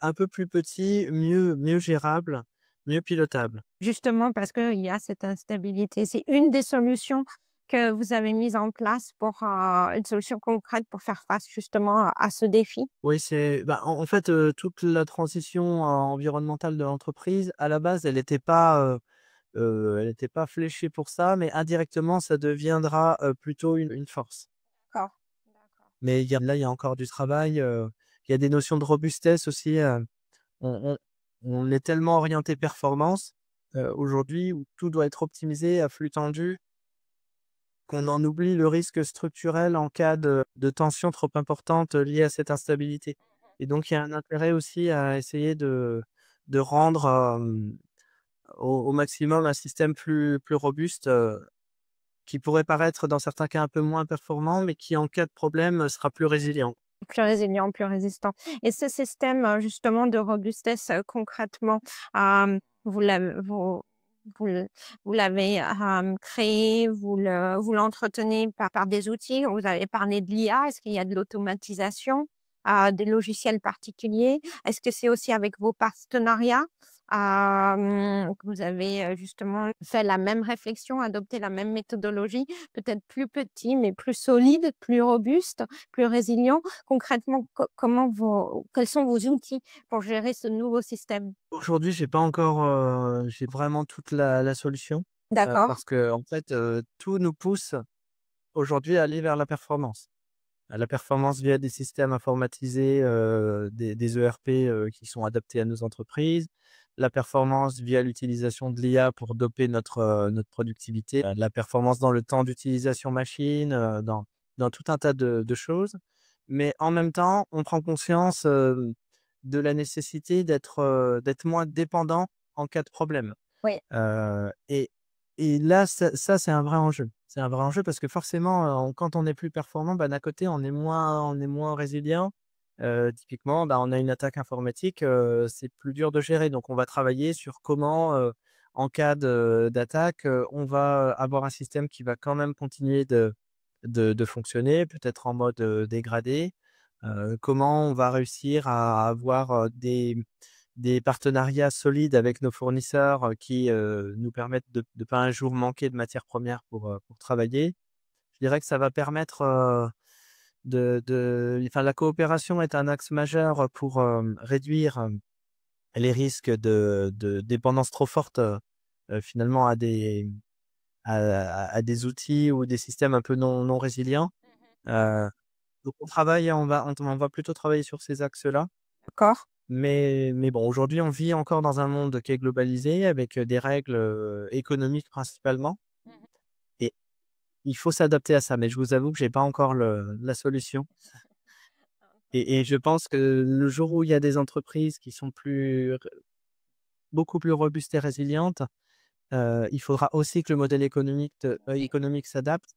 un peu plus petit, mieux gérable, mieux pilotable. Justement parce qu'il y a cette instabilité. C'est une des solutions que vous avez mises en place pour, une solution concrète pour faire face justement à ce défi? Oui, en fait, toute la transition, environnementale de l'entreprise, à la base, elle était pas fléchée pour ça, mais indirectement, ça deviendra, plutôt une force. D'accord, d'accord. Mais il y a encore du travail, il y a des notions de robustesse aussi, on on est tellement orienté performance, aujourd'hui, où tout doit être optimisé à flux tendu, qu'on en oublie le risque structurel en cas de tension trop importante, liée à cette instabilité. Et donc il y a un intérêt aussi à essayer de rendre, au maximum un système plus robuste, qui pourrait paraître dans certains cas un peu moins performant, mais qui en cas de problème, sera plus résilient. Plus résilient, plus résistant. Et ce système, justement de robustesse, concrètement, vous l'avez vous le vous l'avez, créé, vous l'entretenez par des outils? Vous avez parlé de l'IA, est-ce qu'il y a de l'automatisation? des logiciels particuliers? Est-ce que c'est aussi avec vos partenariats, que vous avez, justement fait la même réflexion, adopté la même méthodologie, peut-être plus petit, mais plus solide, plus robuste, plus résilient? Concrètement, quels sont vos outils pour gérer ce nouveau système? Aujourd'hui, j'ai pas encore, j'ai vraiment toute la solution, D'accord. parce que en fait, tout nous pousse aujourd'hui à aller vers la performance. À la performance via des systèmes informatisés, des ERP, qui sont adaptés à nos entreprises. La performance via l'utilisation de l'IA pour doper notre productivité. La performance dans le temps d'utilisation machine, dans tout un tas de choses. Mais en même temps, on prend conscience, de la nécessité d'être moins dépendant en cas de problème. Oui. Et là, ça, c'est un vrai enjeu. C'est un vrai enjeu parce que forcément, quand on est plus performant, bah, d'un côté, on est moins résilient. Typiquement, bah, on a une attaque informatique, c'est plus dur de gérer. Donc on va travailler sur comment, en cas d'attaque, on va avoir un système qui va quand même continuer de fonctionner, peut-être en mode, dégradé. Comment on va réussir à avoir, des partenariats solides avec nos fournisseurs, qui, nous permettent de pas un jour manquer de matières premières pour travailler. Je dirais que ça va permettre, enfin, la coopération est un axe majeur pour, réduire, les risques de dépendance trop forte, finalement à des outils ou des systèmes un peu non résilients. Heu, donc on va plutôt travailler sur ces axes-là. D'accord. Mais bon, aujourd'hui, on vit encore dans un monde qui est globalisé avec, des règles, économiques principalement, et il faut s'adapter à ça. Mais je vous avoue que j'ai pas encore la solution, et je pense que le jour où il y a des entreprises qui sont beaucoup plus robustes et résilientes, il faudra aussi que le modèle économique s'adapte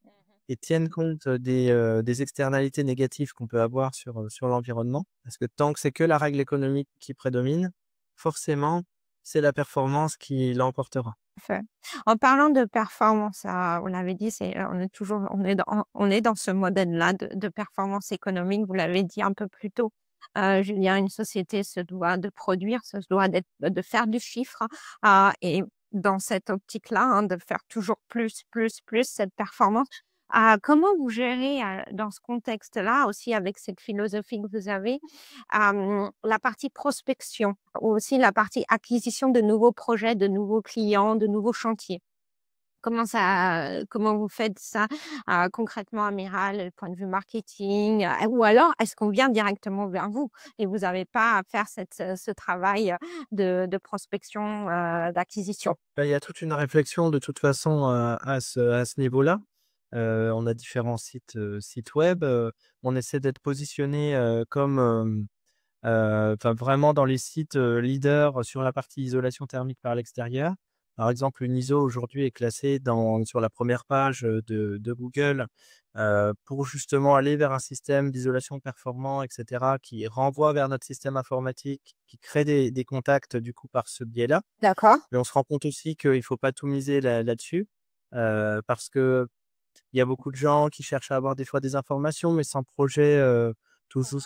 et tienne compte des externalités négatives qu'on peut avoir sur l'environnement. Parce que tant que c'est que la règle économique qui prédomine, forcément, c'est la performance qui l'emportera. Fait. En parlant de performance, vous l'avez dit, on est dans ce modèle-là de performance économique. Vous l'avez dit un peu plus tôt, Julien, une société se doit de produire, se doit de faire du chiffre, et dans cette optique-là, hein, de faire toujours plus, plus, plus, cette performance. Comment vous gérez, dans ce contexte-là, aussi avec cette philosophie que vous avez, la partie prospection ou aussi la partie acquisition de nouveaux projets, de nouveaux clients, de nouveaux chantiers? Comment vous faites ça, concrètement, Amiral, point de vue marketing? Ou alors est-ce qu'on vient directement vers vous et vous n'avez pas à faire ce travail, de prospection, d'acquisition? Bah, il y a toute une réflexion de toute façon, à ce niveau-là. On a différents sites web, on essaie d'être positionné, comme, enfin vraiment dans les sites, leaders sur la partie isolation thermique par l'extérieur. Par exemple, une ISO aujourd'hui est classée sur la première page, de Google, pour justement aller vers un système d'isolation performant et cetera, qui renvoie vers notre système informatique, qui crée des contacts du coup par ce biais-là. D'accord. Mais on se rend compte aussi qu'il ne faut pas tout miser là-dessus, parce qu'il y a beaucoup de gens qui cherchent à avoir des fois des informations, mais sans projet, toujours,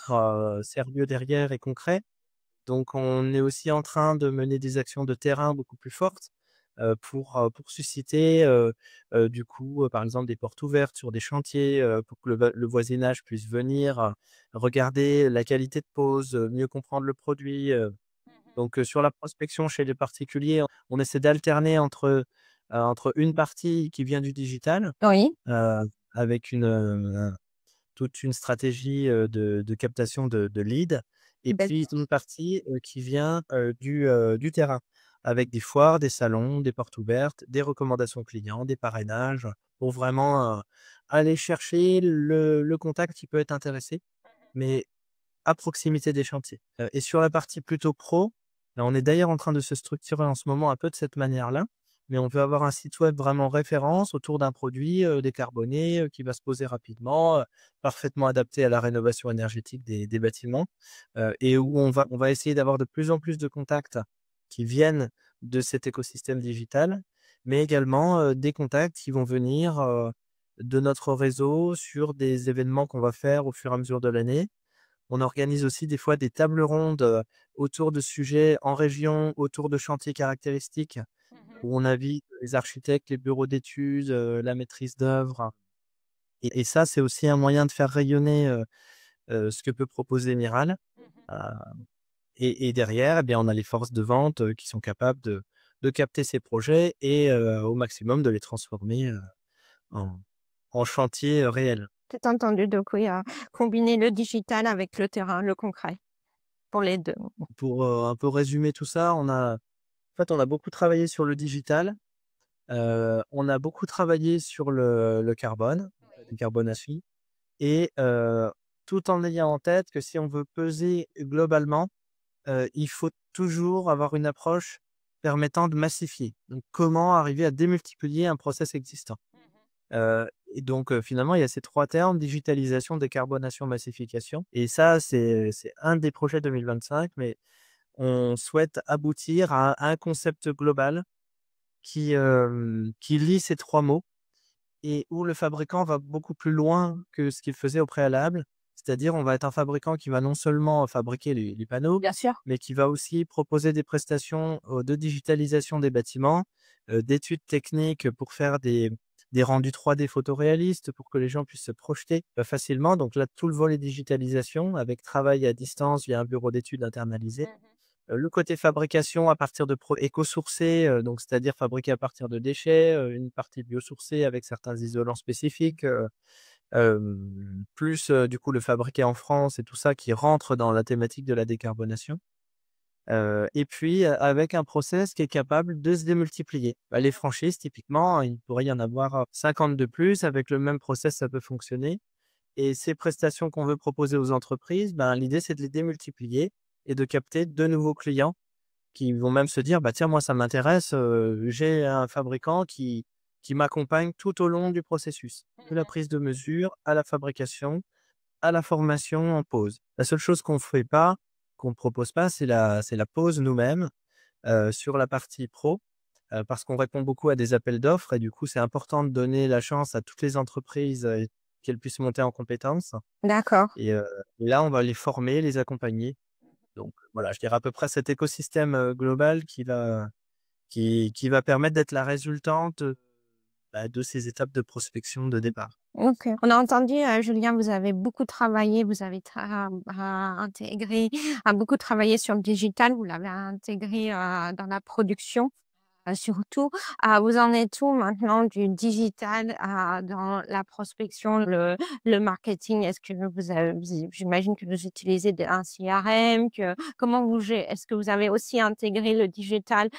sérieux derrière et concret. Donc on est aussi en train de mener des actions de terrain beaucoup plus fortes, pour susciter, du coup, par exemple des portes ouvertes sur des chantiers, pour que le voisinage puisse venir, regarder la qualité de pose, mieux comprendre le produit. Donc, sur la prospection chez les particuliers, on essaie d'alterner entre une partie qui vient du digital, Oui. avec toute une stratégie, de captation de leads, et Belle puis une partie, qui vient, du terrain, avec des foires, des salons, des portes ouvertes, des recommandations clients, des parrainages, pour vraiment, aller chercher le contact qui peut être intéressé, mais à proximité des chantiers. Et sur la partie plutôt pro, là, on est d'ailleurs en train de se structurer en ce moment un peu de cette manière-là, mais on veut avoir un site web vraiment référence autour d'un produit, décarboné, qui va se poser rapidement, parfaitement adapté à la rénovation énergétique des bâtiments, et où on va essayer d'avoir de plus en plus de contacts qui viennent de cet écosystème digital, mais également, des contacts qui vont venir, de notre réseau sur des événements qu'on va faire au fur et à mesure de l'année. On organise aussi des fois des tables rondes, autour de sujets en région, autour de chantiers caractéristiques, Mhm. où on invite les architectes, les bureaux d'études, la maîtrise d'œuvre. Et ça, c'est aussi un moyen de faire rayonner, ce que peut proposer Miral. Mhm. Heu et derrière, eh bien, on a les forces de vente, qui sont capables de capter ces projets et au maximum de les transformer, en en chantier, réel. C'est entendu, donc oui, combiner le digital avec le terrain, le concret, pour les 2. Pour, un peu résumer tout ça, on a beaucoup travaillé sur le digital, on a beaucoup travaillé sur le carbone, la décarbonation et tout en ayant en tête que si on veut peser globalement, il faut toujours avoir une approche permettant de massifier. Donc comment arriver à démultiplier un process existant? Et donc finalement, il y a ces 3 termes: digitalisation, décarbonation, massification et ça, c'est un des projets 2025, mais on souhaite aboutir à un concept global qui lie ces 3 mots et où le fabricant va beaucoup plus loin que ce qu'il faisait au préalable. C'est-à-dire, on va être un fabricant qui va non seulement fabriquer les panneaux, Bien sûr. mais qui va aussi proposer des prestations, de digitalisation des bâtiments, d'études techniques pour faire des rendus 3D photoréalistes pour que les gens puissent se projeter, facilement. Donc là, tout le volet digitalisation avec travail à distance via un bureau d'études internalisé. Mmh. Le côté fabrication à partir de éco-sourcés, donc c'est-à-dire fabriqués à partir de déchets, une partie biosourcée avec certains isolants spécifiques, plus, du coup, le fabriqué en France et tout ça qui rentre dans la thématique de la décarbonation. Et puis, avec un process qui est capable de se démultiplier. Bah, les franchises typiquement, il pourrait y en avoir, 50 de plus. Avec le même process, ça peut fonctionner et ces prestations qu'on veut proposer aux entreprises, ben, l'idée, c'est de les démultiplier et de capter de nouveaux clients qui vont même se dire: «Bah, tiens, moi, ça m'intéresse, j'ai un fabricant qui m'accompagne tout au long du processus, de la prise de mesure à la fabrication, à la formation en pose». La seule chose qu'on ne propose pas, c'est la pose nous-mêmes, sur la partie pro, parce qu'on répond beaucoup à des appels d'offres et du coup, c'est important de donner la chance à toutes les entreprises, qu'elles puissent monter en compétences D'accord. et et là, on va les former, les accompagner. Donc voilà, je dirais à peu près cet écosystème, global qui va permettre d'être la résultante, bah, de ces étapes de prospection de départ. OK. On a entendu, Julien, vous avez beaucoup travaillé, vous avez intégré, beaucoup travaillé sur le digital, vous l'avez intégré, dans la production. Surtout, vous en êtes où maintenant du digital, dans la prospection, le marketing? Est-ce que j'imagine que vous utilisez un CRM, comment est-ce que vous avez aussi intégré le digital?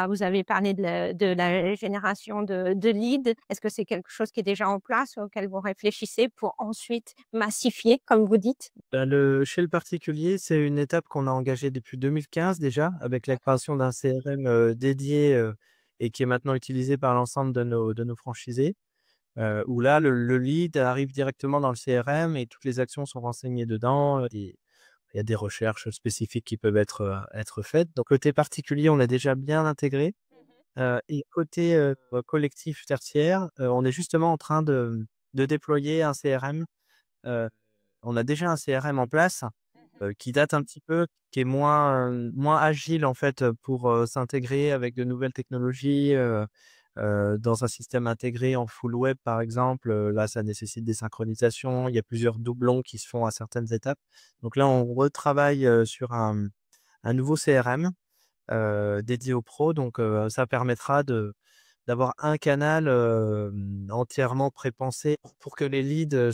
Vous avez parlé de la génération de leads. Est-ce que c'est quelque chose qui est déjà en place, auquel vous réfléchissez pour ensuite massifier, comme vous dites? Bah, chez le particulier, c'est une étape qu'on a engagée depuis 2015 déjà, avec la création d'un CRM, dédié, et qui est maintenant utilisé par l'ensemble de nos franchisés. Où là, le lead arrive directement dans le CRM et toutes les actions sont renseignées dedans, et il y a des recherches spécifiques qui peuvent être faites. Donc côté particulier, on l'a déjà bien intégré, et côté, collectif tertiaire, on est justement en train de déployer un CRM. Heu, on a déjà un CRM en place, qui date un petit peu, qui est moins agile en fait, pour, s'intégrer avec de nouvelles technologies, dans un système intégré en full web par exemple, là ça nécessite des synchronisations, il y a plusieurs doublons qui se font à certaines étapes. Donc là on retravaille, sur un nouveau CRM, dédié aux pros donc ça permettra d'avoir un canal, entièrement prépensé pour que les leads,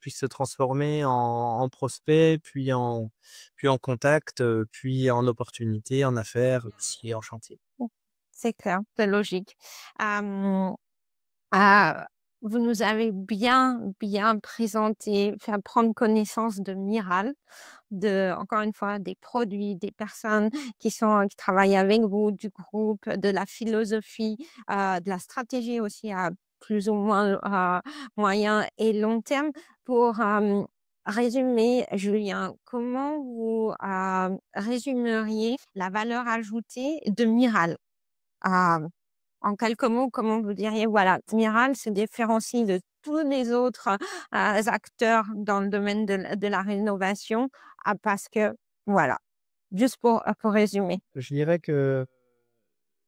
puissent se transformer en prospects, puis en contacts, puis en opportunités, en affaires, puis en chantier. C'est clair, c'est logique. Hem Ah, vous nous avez bien présenté, fait prendre connaissance de Miral, encore une fois, des produits, des personnes qui travaillent avec vous, du groupe, de la philosophie, de la stratégie aussi à plus ou moins, moyen et long terme. Pour, résumer, Julien, comment vous, résumeriez la valeur ajoutée de Miral? En quelques mots, comment vous diriez, voilà, Miral se différencie de tous les autres acteurs dans le domaine de la rénovation, parce que, voilà, juste pour résumer. Je dirais que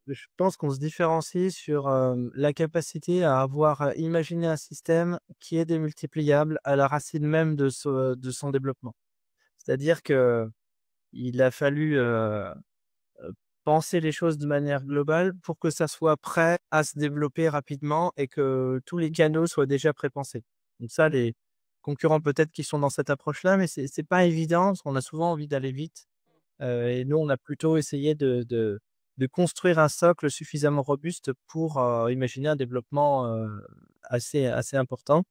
je pense qu'on se différencie sur, la capacité à avoir, imaginé un système qui est démultipliable à la racine même de son développement. C'est-à-dire qu'il a fallu, penser les choses de manière globale pour que ça soit prêt à se développer rapidement et que tous les canaux soient déjà prépensés. Donc ça, les concurrents peut-être qui sont dans cette approche-là, mais c'est pas évident parce qu'on a souvent envie d'aller vite. Et nous, on a plutôt essayé de construire un socle suffisamment robuste pour, imaginer un développement, assez important.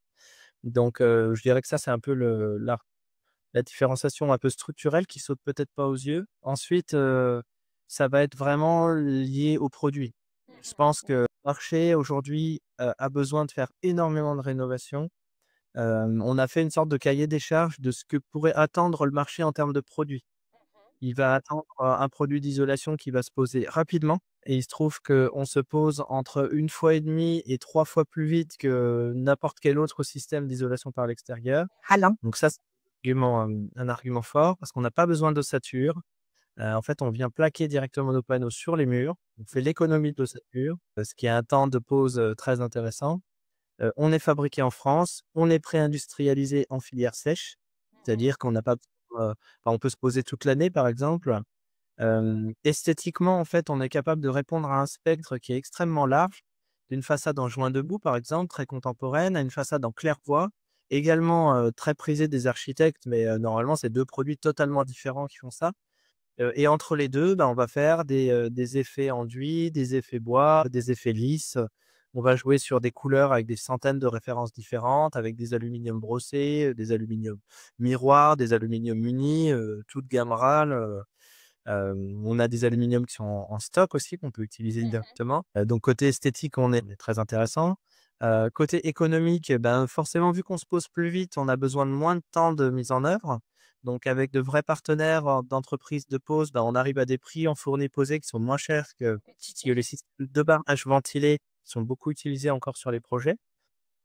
Donc, je dirais que ça, c'est un peu la différenciation un peu structurelle qui saute peut-être pas aux yeux. Ensuite, ça va être vraiment lié au produit. Je pense que le marché aujourd'hui, a besoin de faire énormément de rénovation. On a fait une sorte de cahier des charges de ce que pourrait attendre le marché en termes de produits. Il va attendre, un produit d'isolation qui va se poser rapidement et il se trouve qu'on se pose entre 1,5 fois et 3 fois plus vite que n'importe quel autre système d'isolation par l'extérieur. Alors, Donc ça, c'est un argument fort parce qu'on n'a pas besoin d'ossature. En fait, on vient plaquer directement nos panneaux sur les murs. On fait l'économie de l'ossature, ce qui est un temps de pose, très intéressant. On est fabriqué en France, on est pré-industrialisé en filière sèche, c'est-à-dire qu'on n'a pas on peut se poser toute l'année, par exemple. Esthétiquement, en fait, on est capable de répondre à un spectre qui est extrêmement large, d'une façade en joint debout, par exemple, très contemporaine, à une façade en claire-voie, également, très prisée des architectes, mais normalement, c'est 2 produits totalement différents qui font ça. Et entre les 2, on va faire des effets enduits, des effets bois, des effets lisses. On va jouer sur des couleurs avec des centaines de références différentes, avec des aluminiums brossés, des aluminiums miroirs, des aluminiums unis, toute gamme râle. On a des aluminiums qui sont en stock aussi, qu'on peut utiliser directement. Donc côté esthétique, on est très intéressant. Côté économique, forcément, vu qu'on se pose plus vite, on a besoin de moins de temps de mise en œuvre. Donc avec de vrais partenaires d'entreprises de pose, on arrive à des prix en fournis posés qui sont moins chers que les systèmes de barrage ventilés qui sont beaucoup utilisés encore sur les projets.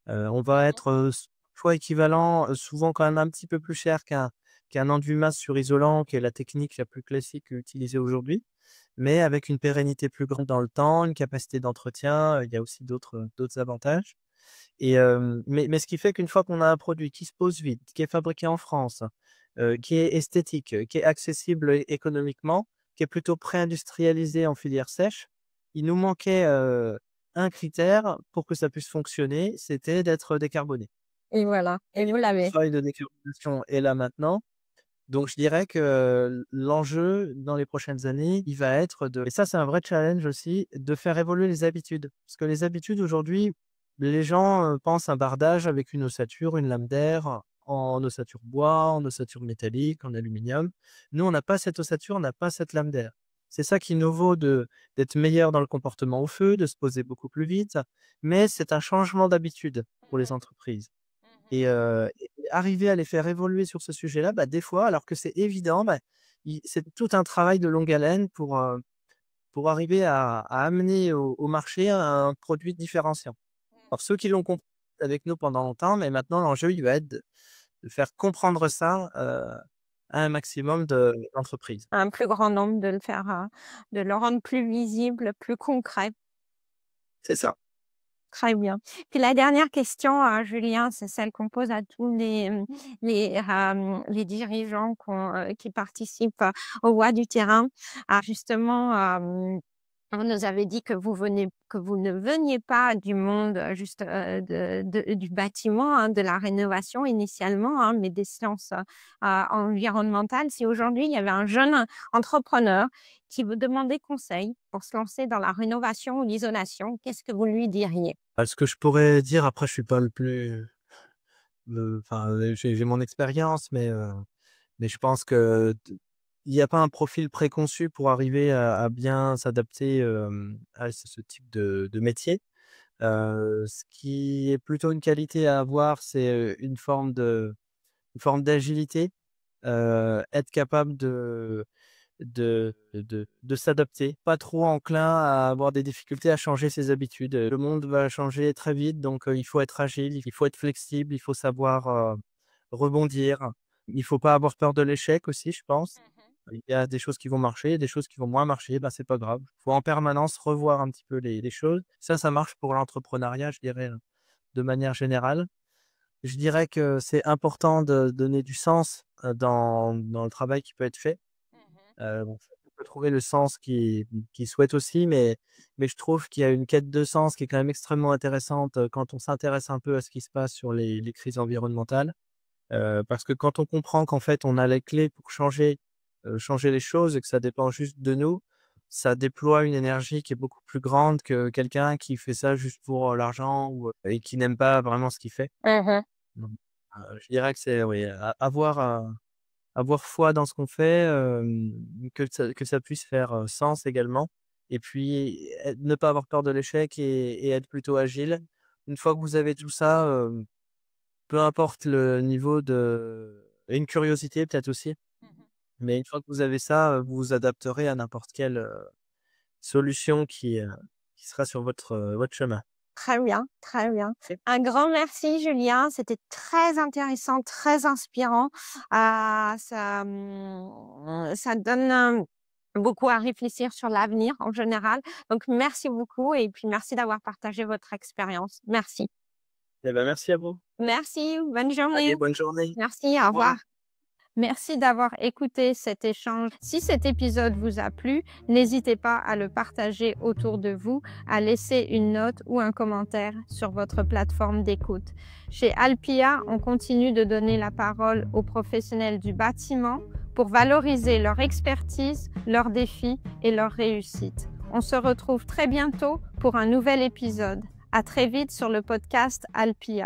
On va être, soit équivalent, souvent quand même un petit peu plus cher qu'un enduit masse sur isolant, qui est la technique la plus classique utilisée aujourd'hui, mais avec une pérennité plus grande dans le temps, une capacité d'entretien, il y a aussi d'autres avantages. Et mais ce qui fait qu'une fois qu'on a un produit qui se pose vite, qui est fabriqué en France, qui est esthétique, qui est accessible économiquement, qui est plutôt pré-industrialisé en filière sèche, il nous manquait, un critère pour que ça puisse fonctionner, c'était d'être décarboné. et voilà, et vous Le l'avez. travail de décarbonation est là maintenant. Donc je dirais que l'enjeu dans les prochaines années, il va être et ça c'est un vrai challenge aussi, de faire évoluer les habitudes. Parce que les habitudes aujourd'hui, les gens, pensent un bardage avec une ossature, une lame d'air, en ossature bois, en ossature métallique, en aluminium. Nous, on n'a pas cette ossature, on n'a pas cette lame d'air. C'est ça qui nous vaut d'être meilleur dans le comportement au feu, de se poser beaucoup plus vite, mais c'est un changement d'habitude pour les entreprises. Et arriver à les faire évoluer sur ce sujet-là, des fois, alors que c'est évident, c'est tout un travail de longue haleine pour arriver à amener au marché un produit différenciant. Alors ceux qui l'ont compris avec nous pendant longtemps, mais maintenant l'enjeu, il va être de faire comprendre ça, à un maximum d'entreprises. Un plus grand nombre, de le faire, de le rendre plus visible, plus concret. C'est ça. Très bien. Puis la dernière question, Julien, c'est celle qu'on pose à tous les dirigeants qui participent, aux voix du terrain. Justement, on nous avait dit que vous ne veniez pas du monde, juste, du bâtiment, hein, de la rénovation initialement, hein, mais des sciences, environnementales. Si aujourd'hui, il y avait un jeune entrepreneur qui vous demandait conseil pour se lancer dans la rénovation ou l'isolation, qu'est-ce que vous lui diriez? Ce que je pourrais dire, après je suis pas le plus, j'ai mon expérience, mais je pense que il y a pas un profil préconçu pour arriver à bien s'adapter, à ce type de métier. Ce qui est plutôt une qualité à avoir, c'est, une forme d'agilité, être capable de s'adapter, pas trop enclin à avoir des difficultés à changer ses habitudes. Le monde va changer très vite, donc il faut être agile, il faut être flexible, il faut savoir, rebondir. Il faut pas avoir peur de l'échec aussi, je pense. Il y a des choses qui vont marcher, des choses qui vont moins marcher, bah, c'est pas grave. Il faut en permanence revoir un petit peu les choses. Ça marche pour l'entrepreneuriat, je dirais, de manière générale. Je dirais que c'est important de donner du sens, dans le travail qui peut être fait. Bon, on peut trouver le sens qu'il souhaite aussi, mais je trouve qu'il y a une quête de sens qui est quand même extrêmement intéressante, quand on s'intéresse un peu à ce qui se passe sur les crises environnementales. Parce que quand on comprend qu'en fait, on a les clés pour changer les choses et que ça dépend juste de nous, ça déploie une énergie qui est beaucoup plus grande que quelqu'un qui fait ça juste pour, l'argent ou, et qui n'aime pas vraiment ce qu'il fait. Mmh. Donc, je dirais que c'est oui, avoir foi dans ce qu'on fait, que ça puisse faire, sens également et puis ne pas avoir peur de l'échec et être plutôt agile. Une fois que vous avez tout ça, peu importe le niveau et une curiosité peut-être aussi, mais une fois que vous avez ça, vous vous adapterez à n'importe quelle, solution qui sera sur votre chemin. Très bien, très bien. OK. Un grand merci Julien, c'était très intéressant, très inspirant. Ça donne, beaucoup à réfléchir sur l'avenir en général. Donc merci beaucoup et puis merci d'avoir partagé votre expérience. Merci. Eh ben, merci à vous. Merci, bonne journée. Allez, bonne journée. Merci, au Au revoir. revoir. Merci d'avoir écouté cet échange. Si cet épisode vous a plu, n'hésitez pas à le partager autour de vous, à laisser une note ou un commentaire sur votre plateforme d'écoute. Chez Alpia, on continue de donner la parole aux professionnels du bâtiment pour valoriser leur expertise, leurs défis et leurs réussites. On se retrouve très bientôt pour un nouvel épisode. À très vite sur le podcast Alpia.